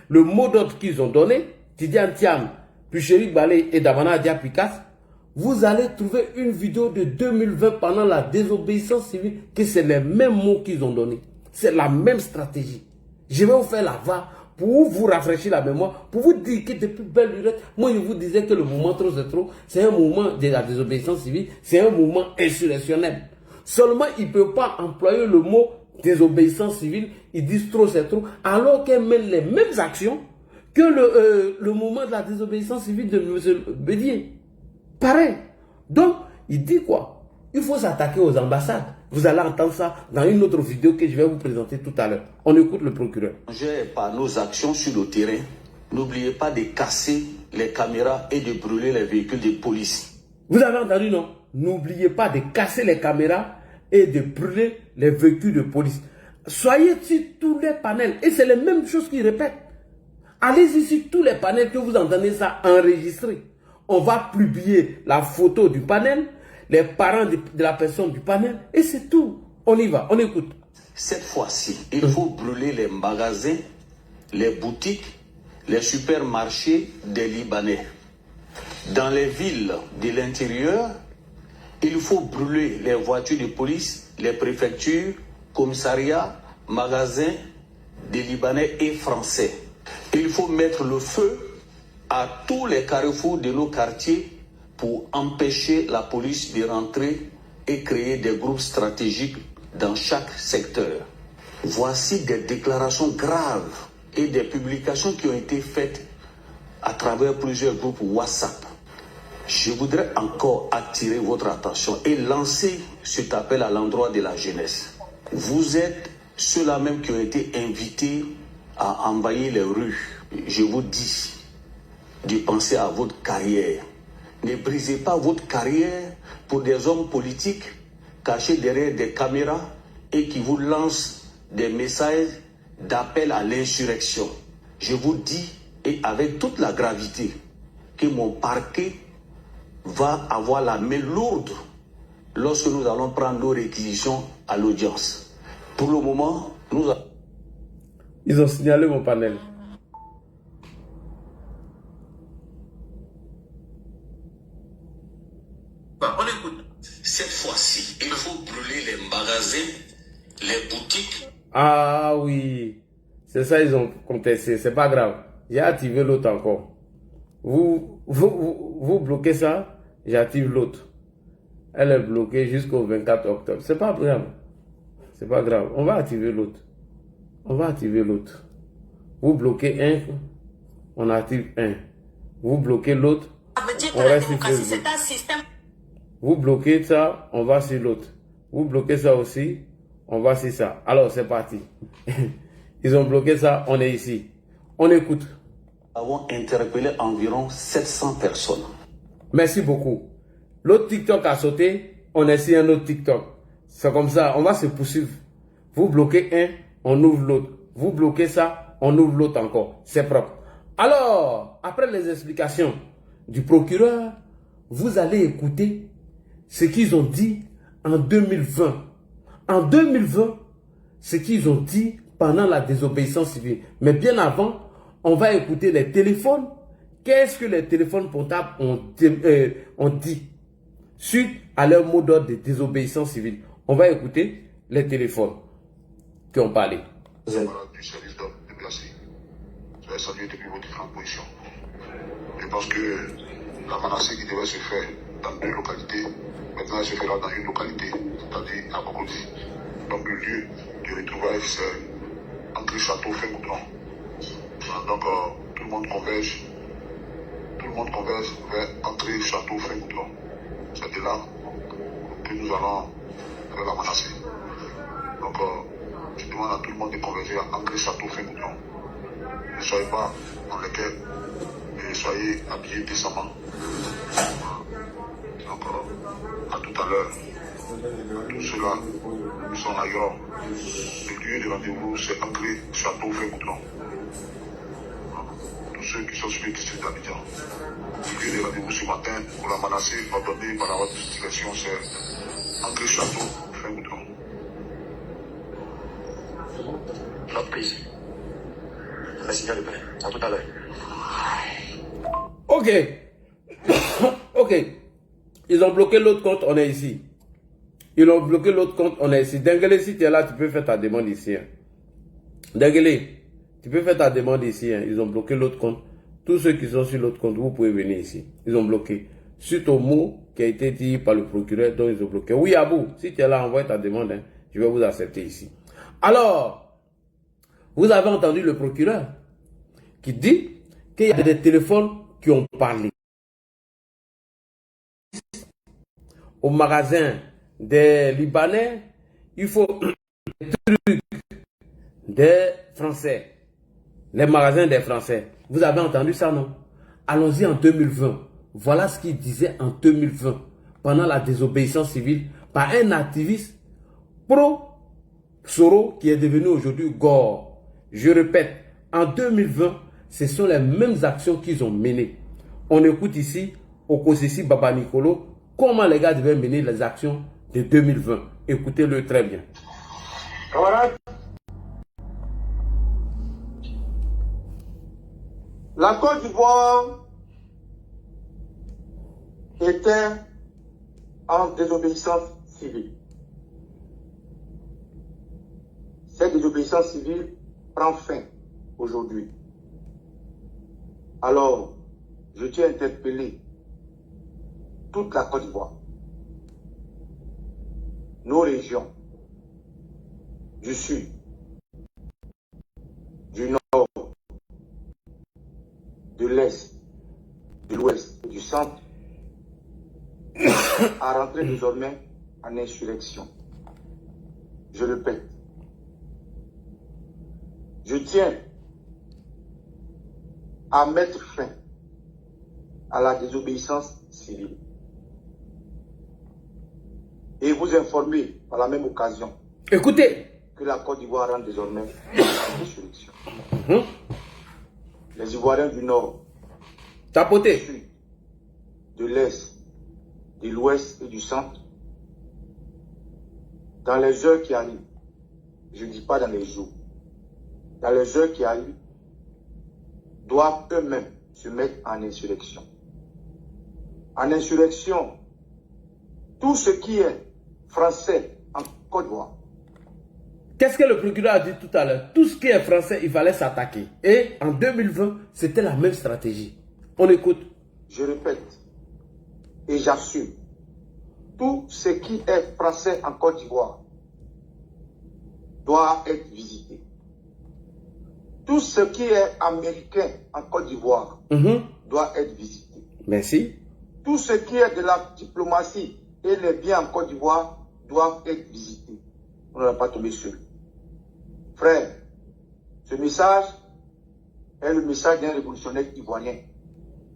le mot d'ordre qu'ils ont donné, Tidiane Thiam, puis Chérif Balé et Damana Adia Pikas, vous allez trouver une vidéo de 2020 pendant la désobéissance civile, que c'est les mêmes mots qu'ils ont donnés. C'est la même stratégie. Je vais vous faire la voix pour vous rafraîchir la mémoire, pour vous dire que depuis belle lurette, moi je vous disais que le mouvement trop c'est trop, c'est un mouvement de la désobéissance civile, c'est un mouvement insurrectionnel. Seulement, ils ne peuvent pas employer le mot désobéissance civile, ils disent trop c'est trop, alors qu'ils mènent les mêmes actions que le mouvement de la désobéissance civile de M. Bédier. Pareil. Donc, il dit quoi? Il faut s'attaquer aux ambassades. Vous allez entendre ça dans une autre vidéo que je vais vous présenter tout à l'heure. On écoute le procureur.
Par nos actions sur le terrain, n'oubliez pas de casser les caméras et de brûler les véhicules de police.
Vous avez entendu, non? N'oubliez pas de casser les caméras et de brûler les véhicules de police. Soyez sur tous les panels. Et c'est les mêmes choses qu'ils répètent. Allez-y sur tous les panels que vous entendez ça enregistré. On va publier la photo du panel, les parents de la personne du panel, et c'est tout. On y va, on écoute.
Cette fois-ci, il faut brûler les magasins, les boutiques, les supermarchés des Libanais. Dans les villes de l'intérieur, il faut brûler les voitures de police, les préfectures, commissariats, magasins des Libanais et Français. Il faut mettre le feu à tous les carrefours de nos quartiers pour empêcher la police de rentrer et créer des groupes stratégiques dans chaque secteur. Voici des déclarations graves et des publications qui ont été faites à travers plusieurs groupes WhatsApp. Je voudrais encore attirer votre attention et lancer cet appel à l'endroit de la jeunesse. Vous êtes ceux-là même qui ont été invités à envahir les rues. Je vous dis de penser à votre carrière. Ne brisez pas votre carrière pour des hommes politiques cachés derrière des caméras et qui vous lancent des messages d'appel à l'insurrection. Je vous dis, et avec toute la gravité, que mon parquet va avoir la main lourde lorsque nous allons prendre nos réquisitions à l'audience. Pour le moment, nous avons...
Ils ont signalé mon panel.
On écoute. Cette fois-ci, il faut brûler les magasins, les boutiques.
Ah oui, c'est ça ils ont contesté, c'est pas grave. J'ai activé l'autre encore. Vous bloquez ça, j'active l'autre. Elle est bloquée jusqu'au 24 octobre. C'est pas grave. C'est pas grave. On va activer l'autre. On va activer l'autre. Vous bloquez un, on active un. Vous bloquez l'autre, on reste sur Facebook. Vous bloquez ça, on va sur l'autre. Vous bloquez ça aussi, on va sur ça. Alors c'est parti. Ils ont bloqué ça, on est ici. On écoute.
Nous avons interpellé environ 700 personnes.
Merci beaucoup. L'autre TikTok a sauté, on est sur un autre TikTok. C'est comme ça, on va se poursuivre. Vous bloquez un, on ouvre l'autre. Vous bloquez ça, on ouvre l'autre encore. C'est propre. Alors, après les explications du procureur, vous allez écouter ce qu'ils ont dit en 2020. En 2020, ce qu'ils ont dit pendant la désobéissance civile. Mais bien avant, on va écouter les téléphones. Qu'est-ce que les téléphones portables ont dit suite à leur mot d'ordre de désobéissance civile? On va écouter les téléphones qui ont parlé.
Voilà, du service d'ordre déplacé. Je vais saluer depuis vos différentes positions. Je pense que la menacée qui devait se faire dans deux localités, maintenant elle se fera dans une localité, c'est-à-dire à Bogoti. Donc le lieu de retrouvailles, c'est entre Château Fin-Goudron. Donc tout le monde converge vers entrer Château Fin-Goudron. C'est de là que nous allons faire la menacée. Donc je demande à tout le monde de converger à entrer Château Fin-Goudron. Ne soyez pas dans les quais et soyez habillés décemment. Donc à tout à l'heure. Tout cela, nous sommes ailleurs. Le lieu de rendez-vous, c'est entrée Château Fin-Goudron. Tous ceux qui sont sur le district d'Abidjan. Le lieu de rendez-vous ce matin pour la menacée ordonnée par la haute direction, c'est entrée Château Fin-Goudron.
Notre prise. Merci, à tout à l'heure.
Ok. Ok. Ils ont bloqué l'autre compte, on est ici. Ils ont bloqué l'autre compte, on est ici. Denguele, si tu es là, tu peux faire ta demande ici. Hein. Denguele, tu peux faire ta demande ici. Hein. Ils ont bloqué l'autre compte. Tous ceux qui sont sur l'autre compte, vous pouvez venir ici. Ils ont bloqué. Suite au mot qui a été dit par le procureur, donc ils ont bloqué. Oui, Abou, si tu es là, envoie ta demande. Hein. Je vais vous accepter ici. Alors, vous avez entendu le procureur qui dit qu'il y a des téléphones qui ont parlé. Au magasin des Libanais, il faut des trucs des Français. les magasins des Français. Vous avez entendu ça, non? Allons-y en 2020. Voilà ce qu'il disait en 2020, pendant la désobéissance civile, par un activiste pro-Soro qui est devenu aujourd'hui Gore. Je répète, en 2020, ce sont les mêmes actions qu'ils ont menées. On écoute ici, au Kosisi Baba Nicolo, comment les gars devaient mener les actions de 2020. Écoutez-le très bien.
Camarades, la Côte d'Ivoire était en désobéissance civile. Cette désobéissance civile prend fin aujourd'hui. Alors, je tiens à interpeller toute la Côte d'Ivoire, nos régions, du sud, du nord, de l'est, de l'ouest et du centre, à rentrer désormais en insurrection. Je répète, je tiens à mettre fin à la désobéissance civile et vous informer par la même occasion,
écoutez,
que la Côte d'Ivoire rentre désormais en insurrection. Les Ivoiriens du Nord, du Sud, de l'Est, de l'Ouest et du Centre, dans les heures qui arrivent, je ne dis pas dans les jours, dans les heures qui arrivent, doivent eux-mêmes se mettre en insurrection. En insurrection, tout ce qui est français en Côte d'Ivoire.
Qu'est-ce que le procureur a dit tout à l'heure? Tout ce qui est français, il fallait s'attaquer. Et en 2020, c'était la même stratégie. On écoute.
Je répète et j'assume, tout ce qui est français en Côte d'Ivoire doit être visité. Tout ce qui est américain en Côte d'Ivoire doit être visité.
Merci.
Tout ce qui est de la diplomatie et les biens en Côte d'Ivoire doivent être visités. On ne va pas tomber seul. Frère, ce message est le message d'un révolutionnaire ivoirien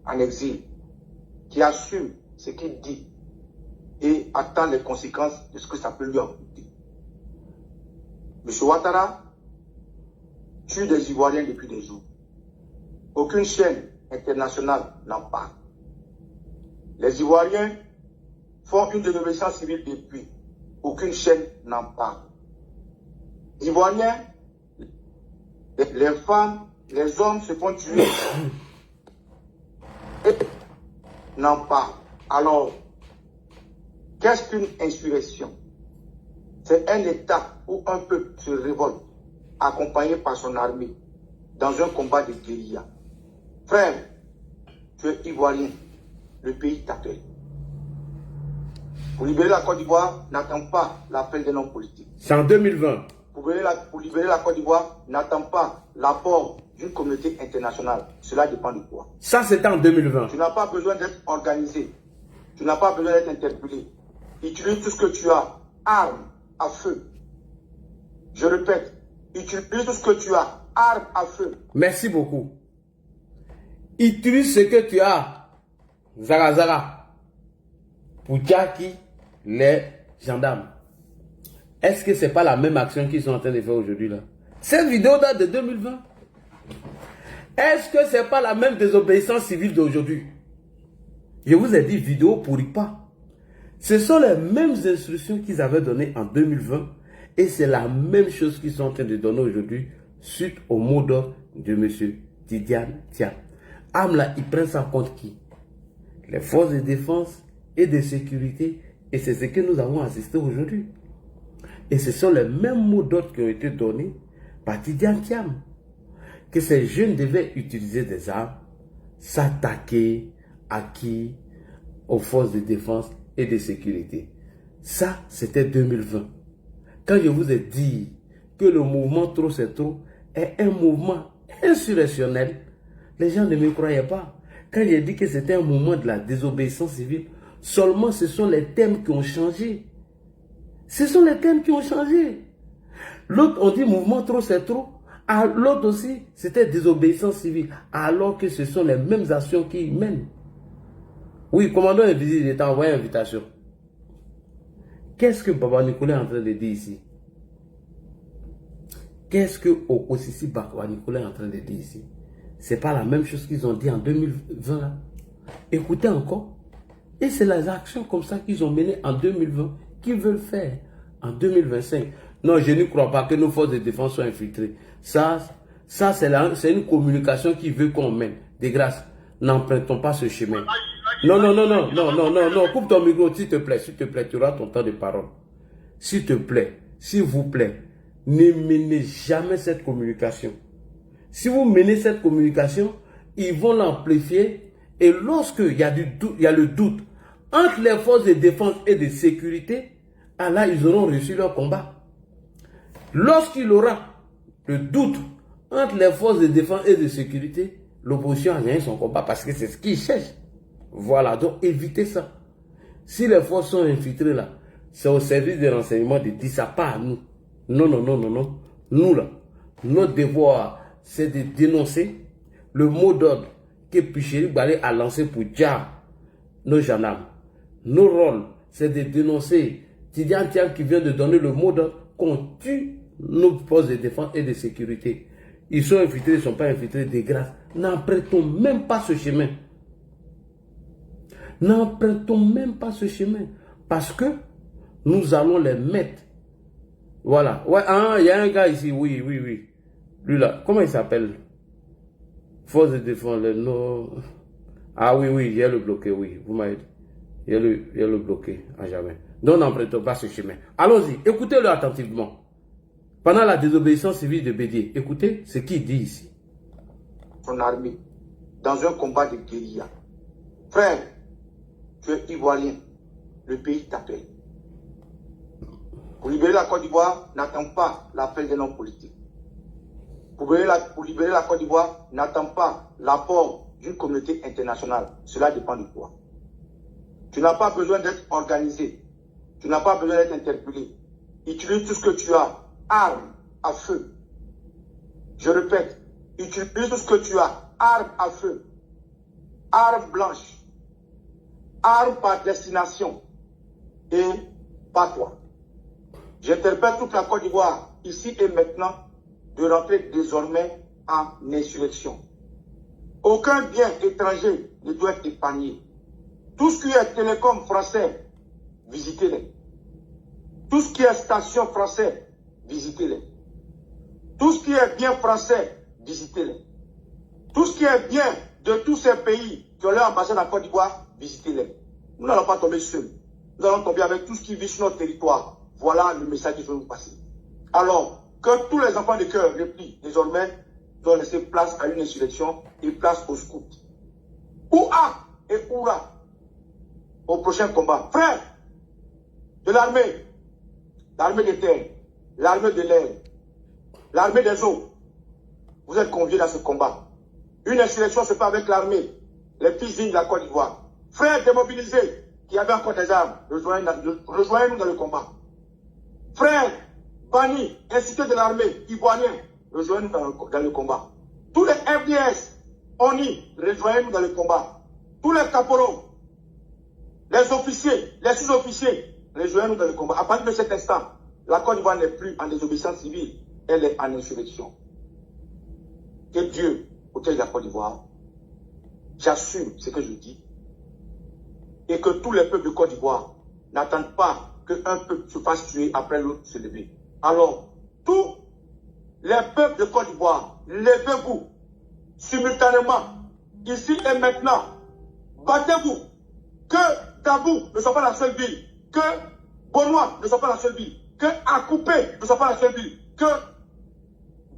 en exil qui assume ce qu'il dit et attend les conséquences de ce que ça peut lui en coûter. M. Ouattara tue des Ivoiriens depuis des jours. Aucune chaîne internationale n'en parle. Les Ivoiriens font une désobéissance civile depuis. Aucune chaîne n'en parle. Les Ivoiriens, les femmes, les hommes se font tuer. Et n'en parlent. Alors, qu'est-ce qu'une insurrection? C'est un État où un peuple se révolte, accompagné par son armée, dans un combat de guérilla. Frère, tu es Ivoirien, le pays t'appelle. Pour libérer la Côte d'Ivoire, n'attends pas l'appel d'un homme politique.
C'est en 2020.
Pour libérer la Côte d'Ivoire, n'attends pas l'apport d'une communauté internationale. Cela dépend de toi.
Ça, c'était en 2020.
Tu n'as pas besoin d'être organisé. Tu n'as pas besoin d'être interpellé. Utilise tout ce que tu as. Armes à feu. Je répète, utilise tout ce que tu as. Armes à feu.
Merci beaucoup. Utilise ce que tu as. Zara Zara. Pour Jackie, les gendarmes. Est-ce que ce n'est pas la même action qu'ils sont en train de faire aujourd'hui là? Cette vidéo date de 2020. Est-ce que ce n'est pas la même désobéissance civile d'aujourd'hui? Je vous ai dit vidéo pourri pas. Ce sont les mêmes instructions qu'ils avaient données en 2020 et c'est la même chose qu'ils sont en train de donner aujourd'hui suite au mot d'ordre de M. Tidiane Thiam. Amla, il prend ça contre qui? Les forces de défense et de sécurité, et c'est ce que nous avons assisté aujourd'hui. Et ce sont les mêmes mots d'ordre qui ont été donnés par Tidiane Thiam. Que ces jeunes devaient utiliser des armes, s'attaquer à qui? Aux forces de défense et de sécurité. Ça, c'était 2020. Quand je vous ai dit que le mouvement Trop c'est trop est un mouvement insurrectionnel, les gens ne me croyaient pas. Quand j'ai dit que c'était un mouvement de la désobéissance civile, seulement ce sont les thèmes qui ont changé. Ce sont les thèmes qui ont changé. L'autre, on dit mouvement Trop c'est trop. L'autre aussi, c'était désobéissance civile, alors que ce sont les mêmes actions qu'ils mènent. Oui, commandant invisible, il t'a envoyé invitation. Qu'est-ce que Baba Nicolas est en train de dire ici? Qu'est-ce que Okosisi Baba Nicolas est en train de dire ici? C'est pas la même chose qu'ils ont dit en 2020 là. Écoutez encore. Et c'est les actions comme ça qu'ils ont menées en 2020 qu'ils veulent faire en 2025. Non, je ne crois pas que nos forces de défense soient infiltrées. Ça c'est une communication qui veut qu'on mène. De grâce, n'empruntons pas ce chemin. Non, coupe ton micro, s'il te plaît, tu auras ton temps de parole. S'il te plaît, s'il vous plaît, ne menez jamais cette communication. Si vous menez cette communication, ils vont l'amplifier et lorsqu'il y a le doute entre les forces de défense et de sécurité, là, ils auront réussi leur combat. Lorsqu'il aura le doute entre les forces de défense et de sécurité, l'opposition a gagné son combat parce que c'est ce qu'ils cherchent. Voilà, donc évitez ça. Si les forces sont infiltrées là, c'est au service de renseignement de dire ça, pas à nous. Non. Nous là, notre devoir, c'est de dénoncer le mot d'ordre que Picheri Balé a lancé pour dire nos gendarmes. Nos rôles, c'est de dénoncer Tidiane Tiam qui vient de donner le mot d'ordre qu'on tue nos forces de défense et de sécurité. Ils sont infiltrés, ils ne sont pas infiltrés, de grâce. N'empruntons même pas ce chemin. N'empruntons même pas ce chemin. Parce que nous allons les mettre. Voilà. Ouais, il y a un gars ici, oui. Lui là, comment il s'appelle? Force de défense, Ah oui, j'ai le bloqué, oui. Vous m'avez dit. Il y a le bloqué à jamais. Donc n'empruntons pas ce chemin. Allons-y, écoutez-le attentivement. Pendant la désobéissance civile de Bédié, écoutez ce qu'il dit ici.
Son armée, dans un combat de guérilla. Frère, tu es ivoirien, le pays t'appelle. Pour libérer la Côte d'Ivoire, n'attends pas l'appel d'un homme politique. Pour libérer la Côte d'Ivoire, n'attends pas l'apport d'une communauté internationale. Cela dépend de toi. Tu n'as pas besoin d'être organisé. Tu n'as pas besoin d'être interpellé. Utilise tout ce que tu as. Armes à feu. Je répète, utilise tout ce que tu as. Armes à feu. Armes blanches. Armes par destination. Et pas toi. J'interpelle toute la Côte d'Ivoire, ici et maintenant, de rentrer désormais en insurrection. Aucun bien étranger ne doit être épargné. Tout ce qui est télécom français, visitez-les. Tout ce qui est station français, visitez-les. Tout ce qui est bien français, visitez-les. Tout ce qui est bien de tous ces pays qui ont leur ambassade en Côte d'Ivoire, visitez-les. Nous n'allons pas tomber seuls. Nous allons tomber avec tout ce qui vit sur notre territoire. Voilà le message que je veux vous passer. Alors, que tous les enfants de cœur replient désormais, doivent laisser place à une insurrection et place au scout. Ouah et Oura au prochain combat. Frère de l'armée de terre, l'armée de l'air, l'armée des eaux, vous êtes conviés dans ce combat. Une insurrection se fait avec l'armée, les fils dignes de la Côte d'Ivoire. Frères démobilisés qui avaient encore des armes, rejoignez-nous dans le combat. Frères bannis, incités de l'armée ivoirienne, rejoignez-nous dans le combat. Tous les FDS, ONI, rejoignez-nous dans le combat. Tous les caporaux, les officiers, les sous-officiers, rejoignez-nous dans le combat. À partir de cet instant, la Côte d'Ivoire n'est plus en désobéissance civile, elle est en insurrection. Que Dieu protège la Côte d'Ivoire. J'assume ce que je dis. Et que tous les peuples de Côte d'Ivoire n'attendent pas qu'un peuple se fasse tuer après l'autre se lever. Alors, tous les peuples de Côte d'Ivoire, levez-vous simultanément, ici et maintenant. Battez-vous. Que Tabou ne soit pas la seule ville. Que Bonois ne soit pas la seule ville. Que Akoupé ne soit pas la seule ville. Que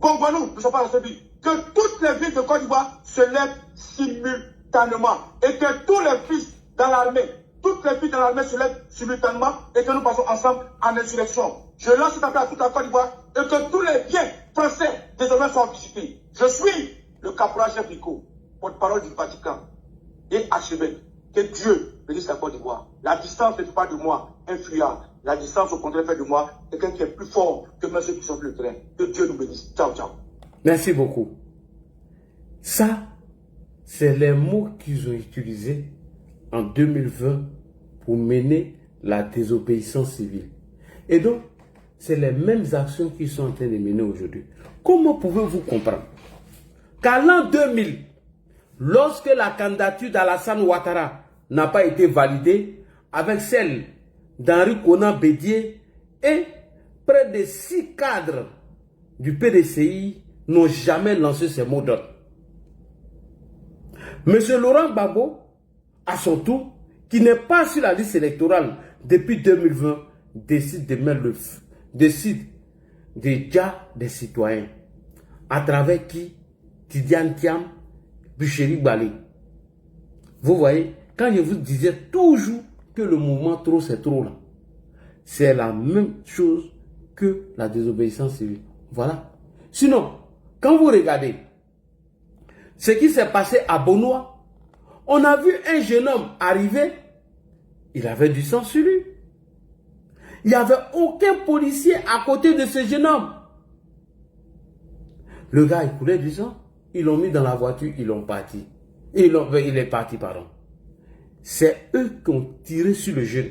Bongwanou ne soit pas la seule ville. Que toutes les villes de Côte d'Ivoire se lèvent simultanément. Et que tous les fils dans l'armée, toutes les filles dans l'armée se lèvent simultanément et que nous passons ensemble en insurrection. Je lance cet appel à toute la Côte d'Ivoire et que tous les biens français désormais soient visités. Je suis le caporal chef Rico, porte-parole du Vatican et archevêque. Que Dieu bénisse la Côte d'Ivoire. La distance ne fait pas de moi un fuyard. La distance au contraire fait de moi quelqu'un qui est plus fort que même ceux qui sont sur le terrain. Que Dieu nous bénisse. Ciao, ciao.
Merci beaucoup. Ça, c'est les mots qu'ils ont utilisés en 2020 pour mener la désobéissance civile. Et donc, c'est les mêmes actions qu'ils sont en train de mener aujourd'hui. Comment pouvez-vous comprendre qu'à l'an 2000, lorsque la candidature d'Alassane Ouattara n'a pas été validée, avec celle d'Henri Konan Bédié et près de 6 cadres du PDCI n'ont jamais lancé ces mots d'ordre. M. Laurent Gbagbo, à son tour, qui n'est pas sur la liste électorale depuis 2020, décide de mettre le feu, décide déjà des citoyens, à travers qui Tidiane Thiam, Bucheri Bali. Vous voyez, quand je vous disais toujours que le mouvement trop c'est trop là, c'est la même chose que la désobéissance civile. Voilà. Sinon, quand vous regardez ce qui s'est passé à Bonois, on a vu un jeune homme arriver, il avait du sang sur lui. Il n'y avait aucun policier à côté de ce jeune homme. Le gars, il coulait du sang, ils l'ont mis dans la voiture, ils l'ont parti. Il est parti, pardon. C'est eux qui ont tiré sur le jeune,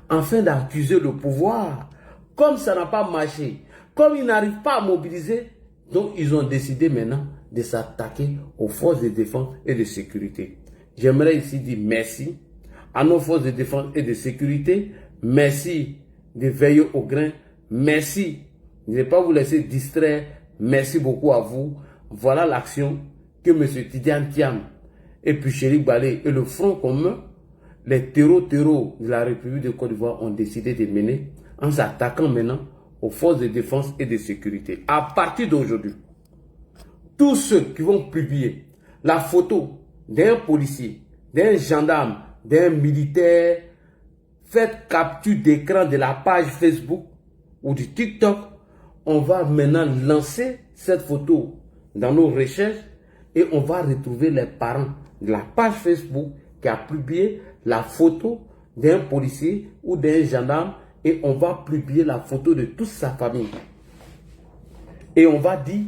afin d'accuser le pouvoir. Comme ça n'a pas marché, comme ils n'arrivent pas à mobiliser, donc ils ont décidé maintenant de s'attaquer aux forces de défense et de sécurité. J'aimerais ici dire merci à nos forces de défense et de sécurité. Merci de veiller au grain. Merci de ne pas vous laisser distraire. Merci beaucoup à vous. Voilà l'action que M. Tidiane Thiam et puis Bucheri Bali et le Front commun, les terreaux de la République de Côte d'Ivoire ont décidé de mener en s'attaquant maintenant aux forces de défense et de sécurité. À partir d'aujourd'hui, tous ceux qui vont publier la photo d'un policier, d'un gendarme, d'un militaire, faites capture d'écran de la page Facebook ou du TikTok, on va maintenant lancer cette photo dans nos recherches et on va retrouver les parents de la page Facebook qui a publié la photo d'un policier ou d'un gendarme et on va publier la photo de toute sa famille. Et on va dire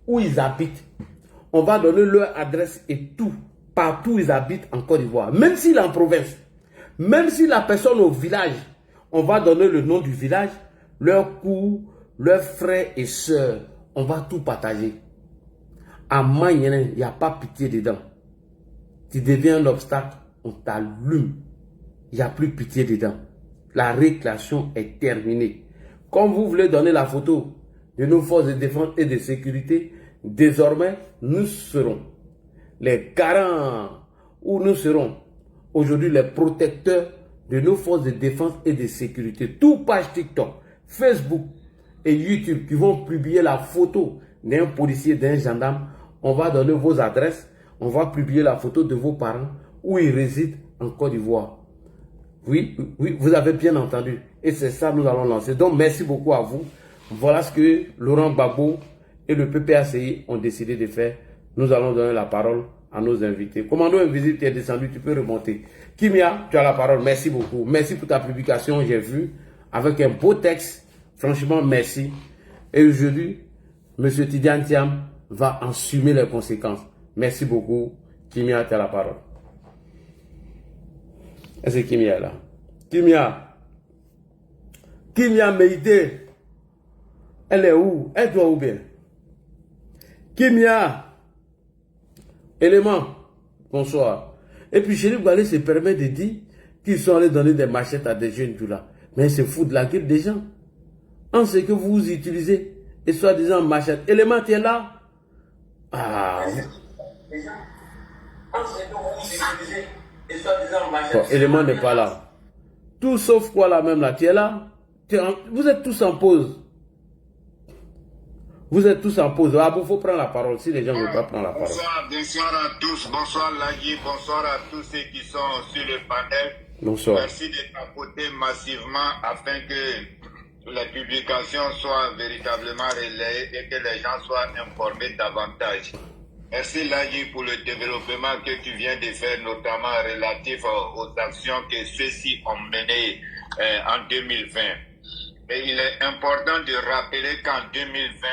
où ils habitent. On va donner leur adresse et tout, partout où ils habitent en Côte d'Ivoire. Même s'il est en province, même si la personne au village, on va donner le nom du village, leurs cours, leurs frères et sœurs. On va tout partager. À Magnénin, il n'y a pas pitié dedans. Tu deviens un obstacle, on t'allume. Il n'y a plus pitié dedans. La réclamation est terminée. Comme vous voulez donner la photo de nos forces de défense et de sécurité, désormais, nous serons les garants ou nous serons aujourd'hui les protecteurs de nos forces de défense et de sécurité. Tout page TikTok, Facebook et YouTube qui vont publier la photo d'un policier, d'un gendarme, on va donner vos adresses, on va publier la photo de vos parents où ils résident en Côte d'Ivoire. Oui, oui, vous avez bien entendu. Et c'est ça que nous allons lancer. Donc, merci beaucoup à vous. Voilà ce que Laurent Gbagbo et le PPACI ont décidé de faire. Nous allons donner la parole à nos invités. Commando Invisible, tu es descendu, tu peux remonter. Kimia, tu as la parole. Merci beaucoup. Merci pour ta publication, j'ai vu, avec un beau texte. Franchement, merci. Et aujourd'hui, M. Tidiane Thiam va assumer les conséquences. Merci beaucoup. Kimia, tu as la parole. Est-ce que Kimia est là? Kimia Meïdé. Elle est où? Elle doit où bien? Kimia. Élément. Bonsoir. Et puis Bucheri Bali se permet de dire qu'ils sont allés donner des machettes à des jeunes tout là. Mais c'est fou de la gueule des gens. En ce que vous utilisez, et soi-disant machette. Élément, tu es là? Ah. Bon, élément n'est pas là. Tout sauf quoi là même là, tu es là? Vous êtes tous en pause. Vous êtes tous en pause. Ah bon, il faut prendre la parole si les gens ne veulent pas prendre la parole.
Bonsoir à tous. Bonsoir Lagui. Bonsoir à tous ceux qui sont sur le panel.
Bonsoir.
Merci de tapoter massivement afin que les publications soient véritablement relayées et que les gens soient informés davantage. Merci Lagui pour le développement que tu viens de faire, notamment relatif aux actions que ceux-ci ont menées en 2020. Et il est important de rappeler qu'en 2020,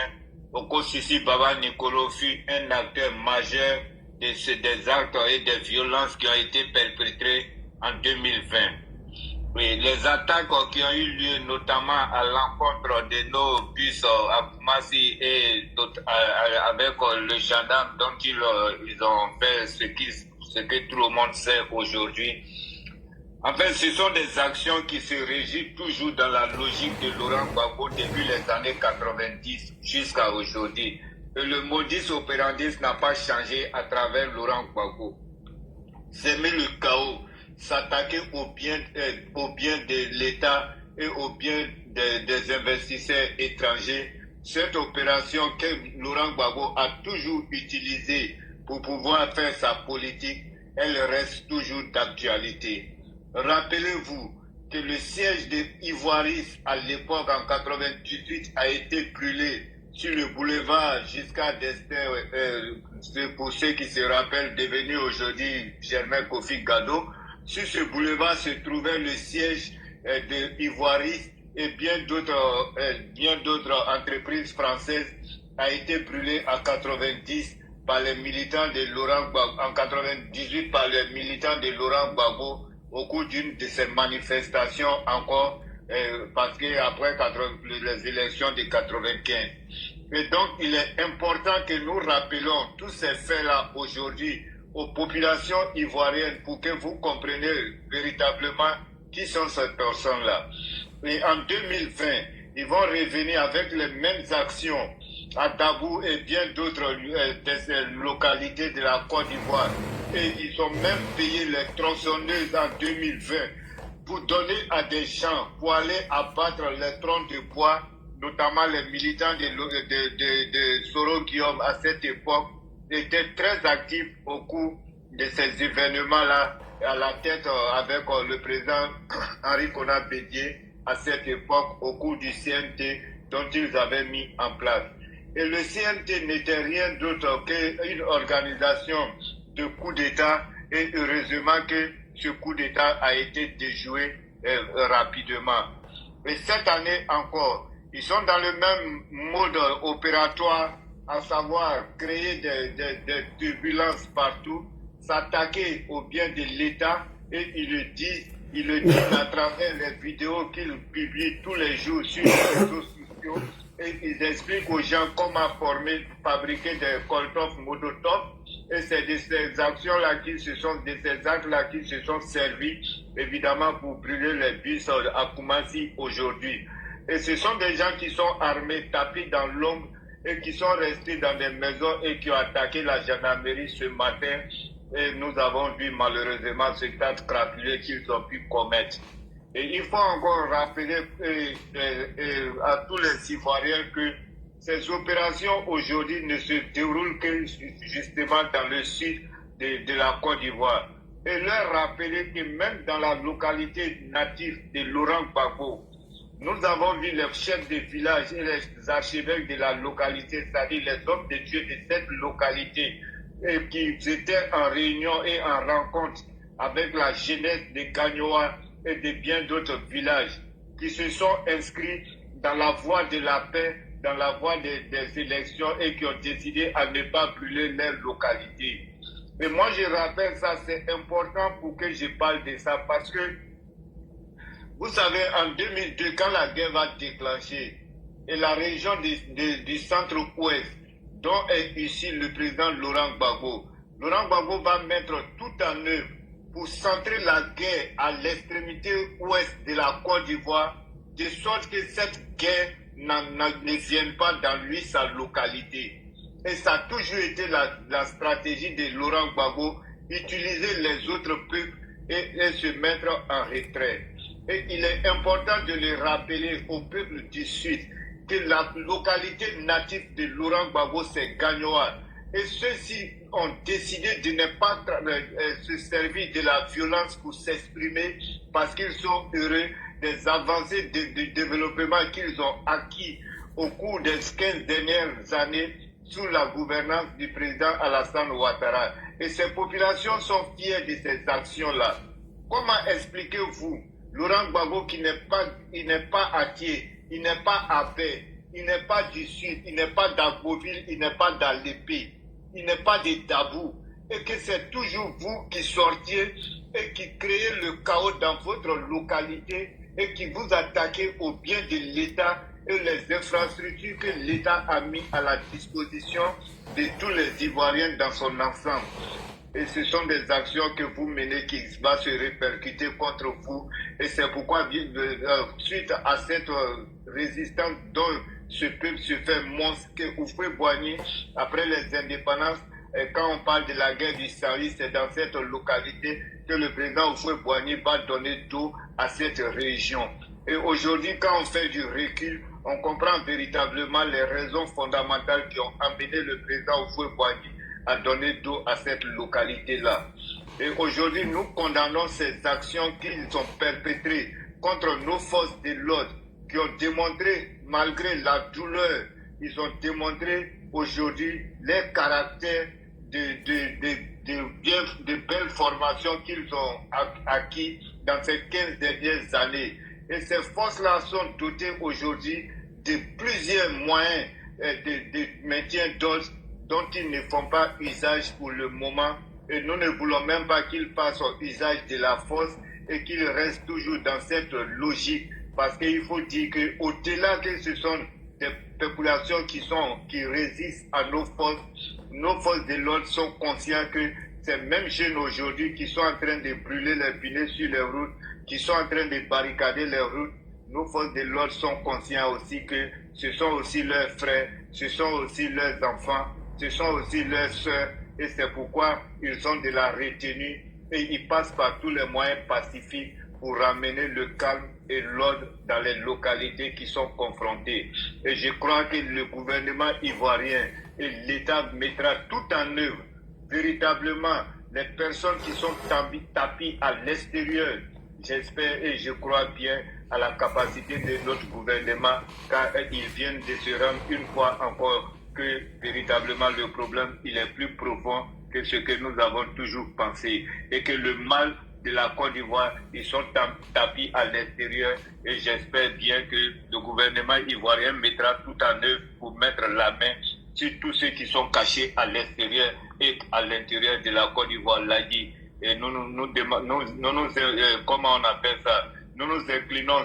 Okosisi Baba Nicolo fut un acteur majeur des actes et des violences qui ont été perpétrés en 2020. Oui, les attaques qui ont eu lieu notamment à l'encontre de nos bus à Koumassi et avec le gendarme dont ils ont fait ce que tout le monde sait aujourd'hui. En fait, ce sont des actions qui se régissent toujours dans la logique de Laurent Gbagbo depuis les années 90 jusqu'à aujourd'hui. Et le modus operandi n'a pas changé à travers Laurent Gbagbo. Semer le chaos, s'attaquer au bien de l'État et au bien des investisseurs étrangers. Cette opération que Laurent Gbagbo a toujours utilisée pour pouvoir faire sa politique, elle reste toujours d'actualité. Rappelez-vous que le siège de Ivoiris à l'époque en 98 a été brûlé sur le boulevard jusqu'à Destin, pour ceux qui se rappellent, devenu aujourd'hui Germain Kofi Gado. Sur ce boulevard se trouvait le siège de Ivoiris et bien d'autres entreprises françaises a été brûlé en 90 par les militants de Laurent Gbagbo, en 98 par les militants de Laurent Gbagbo au cours d'une de ces manifestations encore, parce qu'après les élections de 95. Et donc, il est important que nous rappelons tous ces faits-là aujourd'hui aux populations ivoiriennes pour que vous compreniez véritablement qui sont ces personnes-là. Et en 2020, ils vont revenir avec les mêmes actions à Dabou et bien d'autres localités de la Côte d'Ivoire. Et ils ont même payé les tronçonneuses en 2020 pour donner à des gens pour aller abattre les troncs de bois, notamment les militants de Soro Guillaume à cette époque étaient très actifs au cours de ces événements-là, à la tête avec le président Henri Konan Bédié à cette époque au cours du CNT dont ils avaient mis en place. Et le CNT n'était rien d'autre qu'une organisation de coup d'État et heureusement que ce coup d'État a été déjoué rapidement. Et cette année encore, ils sont dans le même mode opératoire, à savoir créer des turbulences partout, s'attaquer au bien de l'État et ils le disent à travers les vidéos qu'ils publient tous les jours sur les réseaux sociaux. Et ils expliquent aux gens comment fabriquer des coltoffs molotov. Et c'est de ces actions-là de ces actes-là qui se sont servis, évidemment, pour brûler les bus à Koumassi aujourd'hui. Et ce sont des gens qui sont armés, tapis dans l'ombre, et qui sont restés dans des maisons et qui ont attaqué la gendarmerie ce matin. Et nous avons vu malheureusement ce acte crapuleux qu'ils ont pu commettre. Et il faut encore rappeler à tous les Ivoiriens que ces opérations aujourd'hui ne se déroulent que justement dans le sud de la Côte d'Ivoire. Et leur rappeler que même dans la localité native de Laurent Gbagbo, nous avons vu les chefs de village et les archevêques de la localité, c'est-à-dire les hommes de Dieu de cette localité, et qui étaient en réunion et en rencontre avec la jeunesse de Gagnoa et de bien d'autres villages qui se sont inscrits dans la voie de la paix, dans la voie des élections et qui ont décidé à ne pas brûler leur localité. Et moi je rappelle ça, c'est important pour que je parle de ça parce que vous savez, en 2002, quand la guerre va déclencher et la région du centre-ouest dont est ici le président Laurent Gbagbo va mettre tout en œuvre pour centrer la guerre à l'extrémité ouest de la Côte d'Ivoire, de sorte que cette guerre ne vienne pas dans lui, sa localité. Et ça a toujours été la stratégie de Laurent Gbagbo, utiliser les autres peuples et se mettre en retrait. Et il est important de le rappeler au peuple du Sud que la localité native de Laurent Gbagbo, c'est Gagnoa. Et ceux-ci ont décidé de ne pas se servir de la violence pour s'exprimer parce qu'ils sont heureux des avancées de développement qu'ils ont acquis au cours des 15 dernières années sous la gouvernance du président Alassane Ouattara. Et ces populations sont fières de ces actions-là. Comment expliquez-vous Laurent Gbagbo qui n'est pas attié, il n'est pas à paix, il n'est pas du Sud, il n'est pas d'Agboville, il n'est pas dans l'épée, il n'est pas de Dabou, et que c'est toujours vous qui sortiez et qui créez le chaos dans votre localité et qui vous attaquez au bien de l'État et les infrastructures que l'État a mis à la disposition de tous les Ivoiriens dans son ensemble. Et ce sont des actions que vous menez qui vont se répercuter contre vous. Et c'est pourquoi, suite à cette résistance dont ce peuple se fait monstre, que Houphouët-Boigny, après les indépendances, et quand on parle de la guerre du Sahel, c'est dans cette localité que le président Houphouët-Boigny va donner dos à cette région. Et aujourd'hui, quand on fait du recul, on comprend véritablement les raisons fondamentales qui ont amené le président Houphouët-Boigny à donner dos à cette localité-là. Et aujourd'hui, nous condamnons ces actions qu'ils ont perpétrées contre nos forces de l'ordre, qui ont démontré, malgré la douleur, ils ont démontré aujourd'hui les caractères de belles formations qu'ils ont acquis dans ces 15 dernières années. Et ces forces-là sont dotées aujourd'hui de plusieurs moyens de maintien d'ordre dont ils ne font pas usage pour le moment. Et nous ne voulons même pas qu'ils fassent usage de la force et qu'ils restent toujours dans cette logique. Parce qu'il faut dire qu'au-delà que ce sont des populations qui résistent à nos forces de l'ordre sont conscients que ces mêmes jeunes aujourd'hui qui sont en train de brûler les pneus sur les routes, qui sont en train de barricader les routes, nos forces de l'ordre sont conscients aussi que ce sont aussi leurs frères, ce sont aussi leurs enfants, ce sont aussi leurs sœurs, et c'est pourquoi ils ont de la retenue et ils passent par tous les moyens pacifiques pour ramener le calme et l'ordre dans les localités qui sont confrontées. Et je crois que le gouvernement ivoirien et l'État mettra tout en œuvre, véritablement, les personnes qui sont tapies à l'extérieur. J'espère et je crois bien à la capacité de notre gouvernement, car ils viennent de se rendre une fois encore que véritablement le problème il est plus profond que ce que nous avons toujours pensé, et que le mal de la Côte d'Ivoire, ils sont tapis à l'intérieur, et j'espère bien que le gouvernement ivoirien mettra tout en œuvre pour mettre la main sur tous ceux qui sont cachés à l'extérieur et à l'intérieur de la Côte d'Ivoire, l'a dit. Et comment on appelle ça? Nous nous inclinons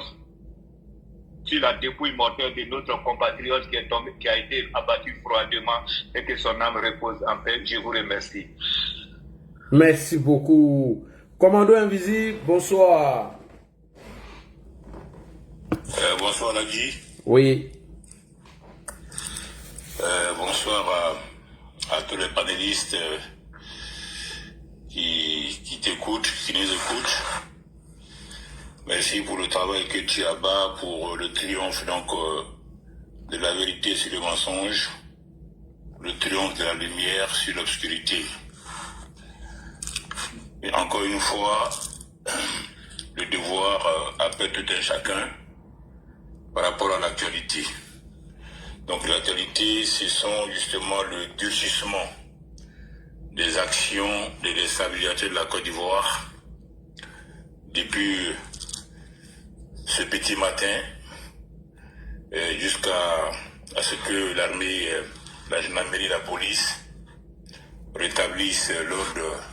sur la dépouille mortelle de notre compatriote qui a été abattu froidement, et que son âme repose en paix. Je vous remercie.
Merci beaucoup. Commando Invisible, bonsoir.
Bonsoir Nagui.
Oui.
Bonsoir à tous les panélistes qui t'écoutent, qui nous écoutent. Merci pour le travail que tu abats pour le triomphe donc de la vérité sur le mensonge, le triomphe de la lumière sur l'obscurité. Et encore une fois, le devoir appelle tout un chacun par rapport à l'actualité. Donc l'actualité, ce sont justement le durcissement des actions de déstabilisation de la Côte d'Ivoire depuis ce petit matin jusqu'à ce que l'armée, la gendarmerie, la police rétablissent l'ordre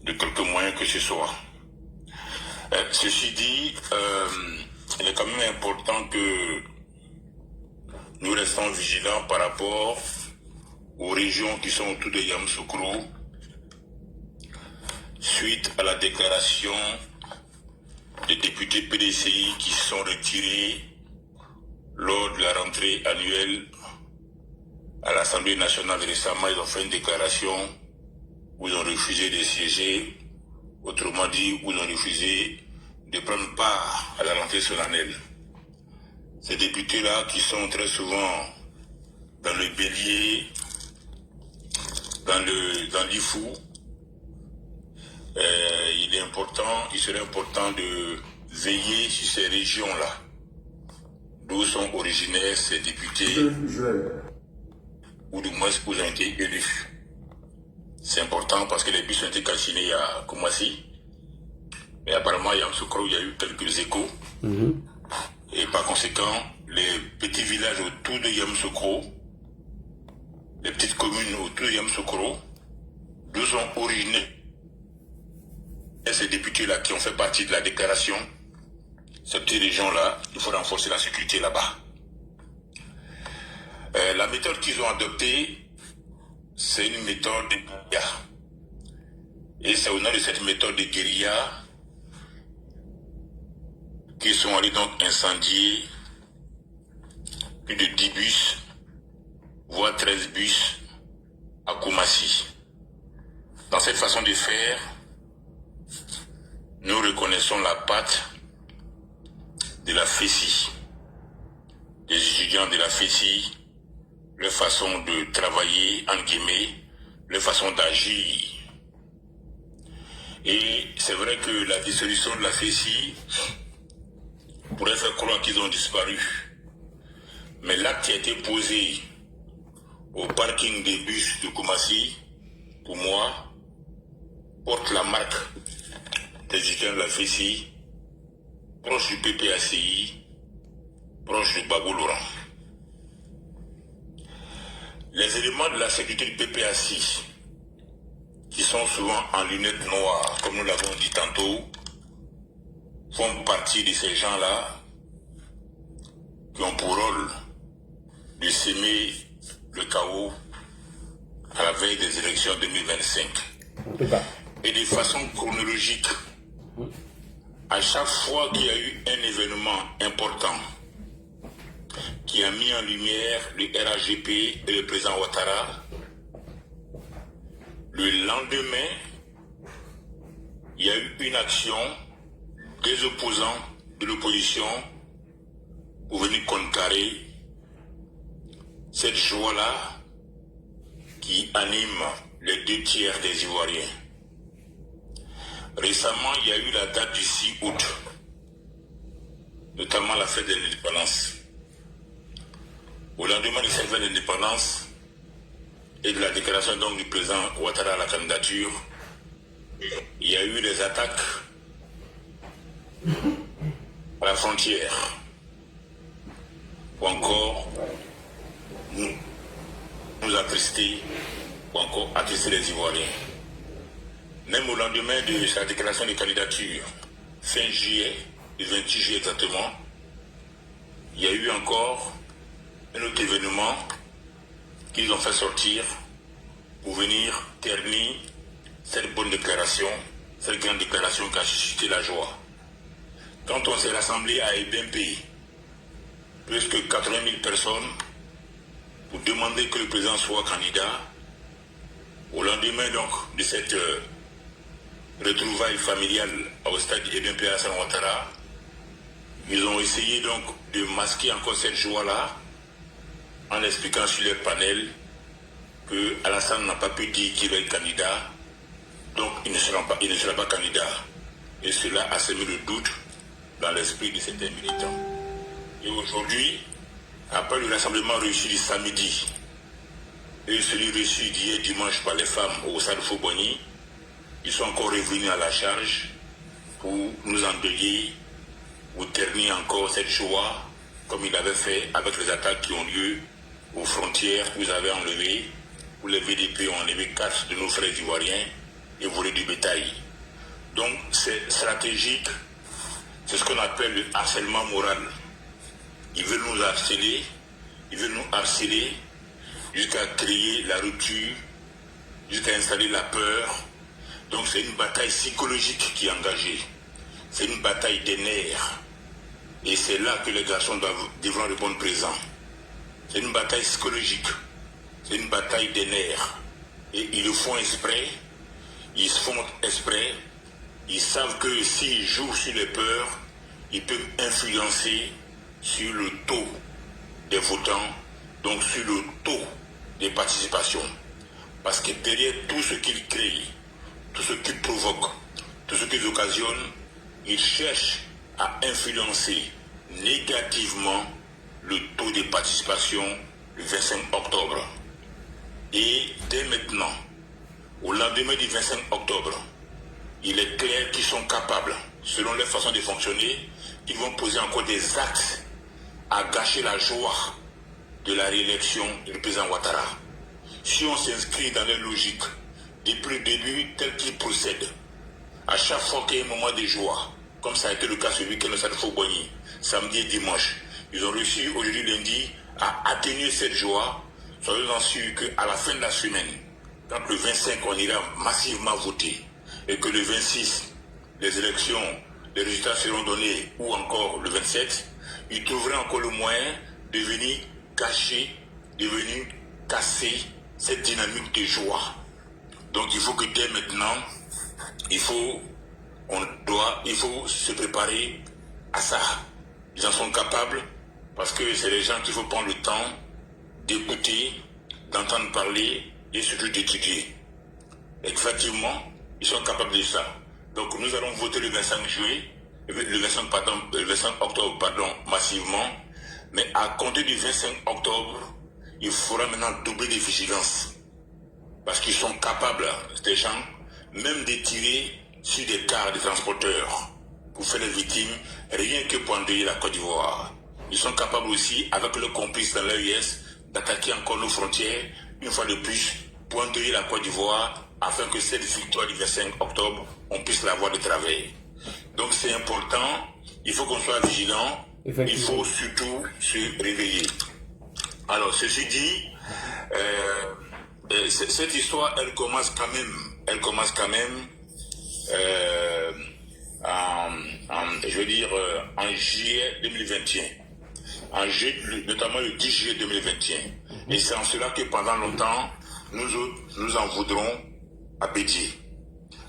de quelques moyens que ce soit. Ceci dit, il est quand même important que nous restons vigilants par rapport aux régions qui sont autour de Yamoussoukro, suite à la déclaration des députés PDCI qui sont retirés lors de la rentrée annuelle à l'Assemblée nationale. Récemment, ils ont fait une déclaration où ils ont refusé de siéger, autrement dit, où ils ont refusé de prendre part à la rentrée solennelle. Ces députés-là qui sont très souvent dans le bélier, dans l'IFU, il serait important de veiller sur ces régions-là, d'où sont originaires ces députés, ou du moins où ils ont été élus. C'est important parce que les bus ont été calcinés à Koumassi, mais apparemment à Yamoussoukro, il y a eu quelques échos, et par conséquent, les petits villages autour de Yamoussoukro, les petites communes autour de Yamoussoukro, d'où sont originés ces députés-là qui ont fait partie de la déclaration. Ces petites régions-là, il faut renforcer la sécurité là-bas. La méthode qu'ils ont adoptée, c'est une méthode de guérilla. Et c'est au nom de cette méthode de guérilla qu'ils sont allés donc incendier plus de 10 bus, voire 13 bus à Koumassi. Dans cette façon de faire, nous reconnaissons la patte de la FESI, des étudiants de la FESI, leur façon de travailler, en guillemets, leur façon d'agir. Et c'est vrai que la dissolution de la FESI pourrait faire croire qu'ils ont disparu. Mais l'acte qui a été posé au parking des bus de Koumassi, pour moi, porte la marque des étudiants de la FESI, proche du PPACI, proche de Babou Laurent. Les éléments de la sécurité du PPACI, qui sont souvent en lunettes noires, comme nous l'avons dit tantôt, font partie de ces gens-là qui ont pour rôle de s'aimer le chaos à la veille des élections 2025. Et de façon chronologique, à chaque fois qu'il y a eu un événement important qui a mis en lumière le RHDP et le président Ouattara, le lendemain, il y a eu une action des opposants de l'opposition pour venir contrecarrer cette joie-là qui anime les 2 tiers des Ivoiriens. Récemment, il y a eu la date du 6 août, notamment la fête de l'indépendance. Au lendemain de cette fête d'indépendance et de la déclaration donc du président Ouattara à la candidature, il y a eu des attaques à la frontière, ou encore nous attrister, ou encore attrister les Ivoiriens. Même au lendemain de sa déclaration de candidature, fin juillet, le 28 juillet exactement, il y a eu encore un autre événement qu'ils ont fait sortir pour venir terminer cette bonne déclaration, cette grande déclaration qui a suscité la joie. Quand on s'est rassemblé à Ebempe, plus que 80 000 personnes, pour demander que le président soit candidat, au lendemain donc de cette retrouvailles familiales au stade Ebempe Alassane Ouattara, ils ont essayé donc de masquer encore cette joie-là en expliquant sur les panels que Alassane n'a pas pu dire qu'il est candidat, donc il ne sera pas candidat. Et cela a semé le doute dans l'esprit de certains militants. Et aujourd'hui, après le rassemblement réussi du samedi et celui reçu d'hier dimanche par les femmes au stade Foboni, ils sont encore revenus à la charge pour nous endeuiller, ou terminer encore cette joie, comme il avait fait avec les attaques qui ont lieu aux frontières où ils avaient enlevé, où les VDP ont enlevé 4 de nos frères ivoiriens et volé du bétail. Donc c'est stratégique, c'est ce qu'on appelle le harcèlement moral. Ils veulent nous harceler, jusqu'à créer la rupture, jusqu'à installer la peur. Donc c'est une bataille psychologique qui est engagée. C'est une bataille des nerfs. Et c'est là que les garçons devront répondre présents. C'est une bataille psychologique. C'est une bataille des nerfs. Et ils le font exprès. Ils se font exprès. Ils savent que s'ils jouent sur les peurs, ils peuvent influencer sur le taux des votants, donc sur le taux des participations. Parce que derrière tout ce qu'ils créent, tout ce qu'ils provoquent, tout ce qu'ils occasionnent, ils cherchent à influencer négativement le taux de participation le 25 octobre. Et dès maintenant, au lendemain du 25 octobre, il est clair qu'ils sont capables, selon leur façon de fonctionner, ils vont poser encore des actes a gâché la joie de la réélection du président Ouattara. Si on s'inscrit dans les logiques depuis le début tel qu'il procède, à chaque fois qu'il y a un moment de joie, comme ça a été le cas celui qui est dans Foboni, samedi et dimanche, ils ont réussi aujourd'hui lundi à atténuer cette joie. Soyez-en sûrs qu'à la fin de la semaine, quand le 25 on ira massivement voter et que le 26 les élections, les résultats seront donnés ou encore le 27, ils trouveraient encore le moyen de venir cacher, de venir casser cette dynamique de joie. Donc il faut que dès maintenant, il faut se préparer à ça. Ils en sont capables parce que c'est les gens qu'il faut prendre le temps d'écouter, d'entendre parler et surtout d'étudier. Effectivement, ils sont capables de ça. Donc nous allons voter le 25 octobre, massivement. Mais à compter du 25 octobre, il faudra maintenant doubler de vigilance. Parce qu'ils sont capables, ces gens, même de tirer sur des cars de transporteurs pour faire les victimes, rien que pour endeuiller la Côte d'Ivoire. Ils sont capables aussi, avec leurs complices dans l'AES, d'attaquer encore nos frontières, une fois de plus, pour endeuiller la Côte d'Ivoire, afin que cette victoire du 25 octobre, on puisse l'avoir de travers. Donc c'est important, il faut qu'on soit vigilant, il faut surtout se réveiller. Alors, ceci dit, cette histoire, elle commence quand même, en juillet 2021. Notamment le 10 juillet 2021. Et c'est en cela que pendant longtemps, nous autres, nous en voudrons à Bédier.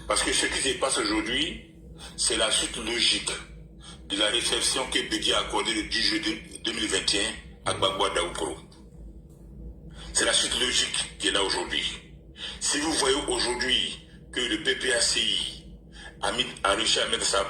Parce que ce qui se passe aujourd'hui, c'est la suite logique de la réception que Bédier a accordée le 10 juillet 2021 à Gbagbo Daoukro. C'est la suite logique qui est là aujourd'hui. Si vous voyez aujourd'hui que le PPACI a réussi à mettre sa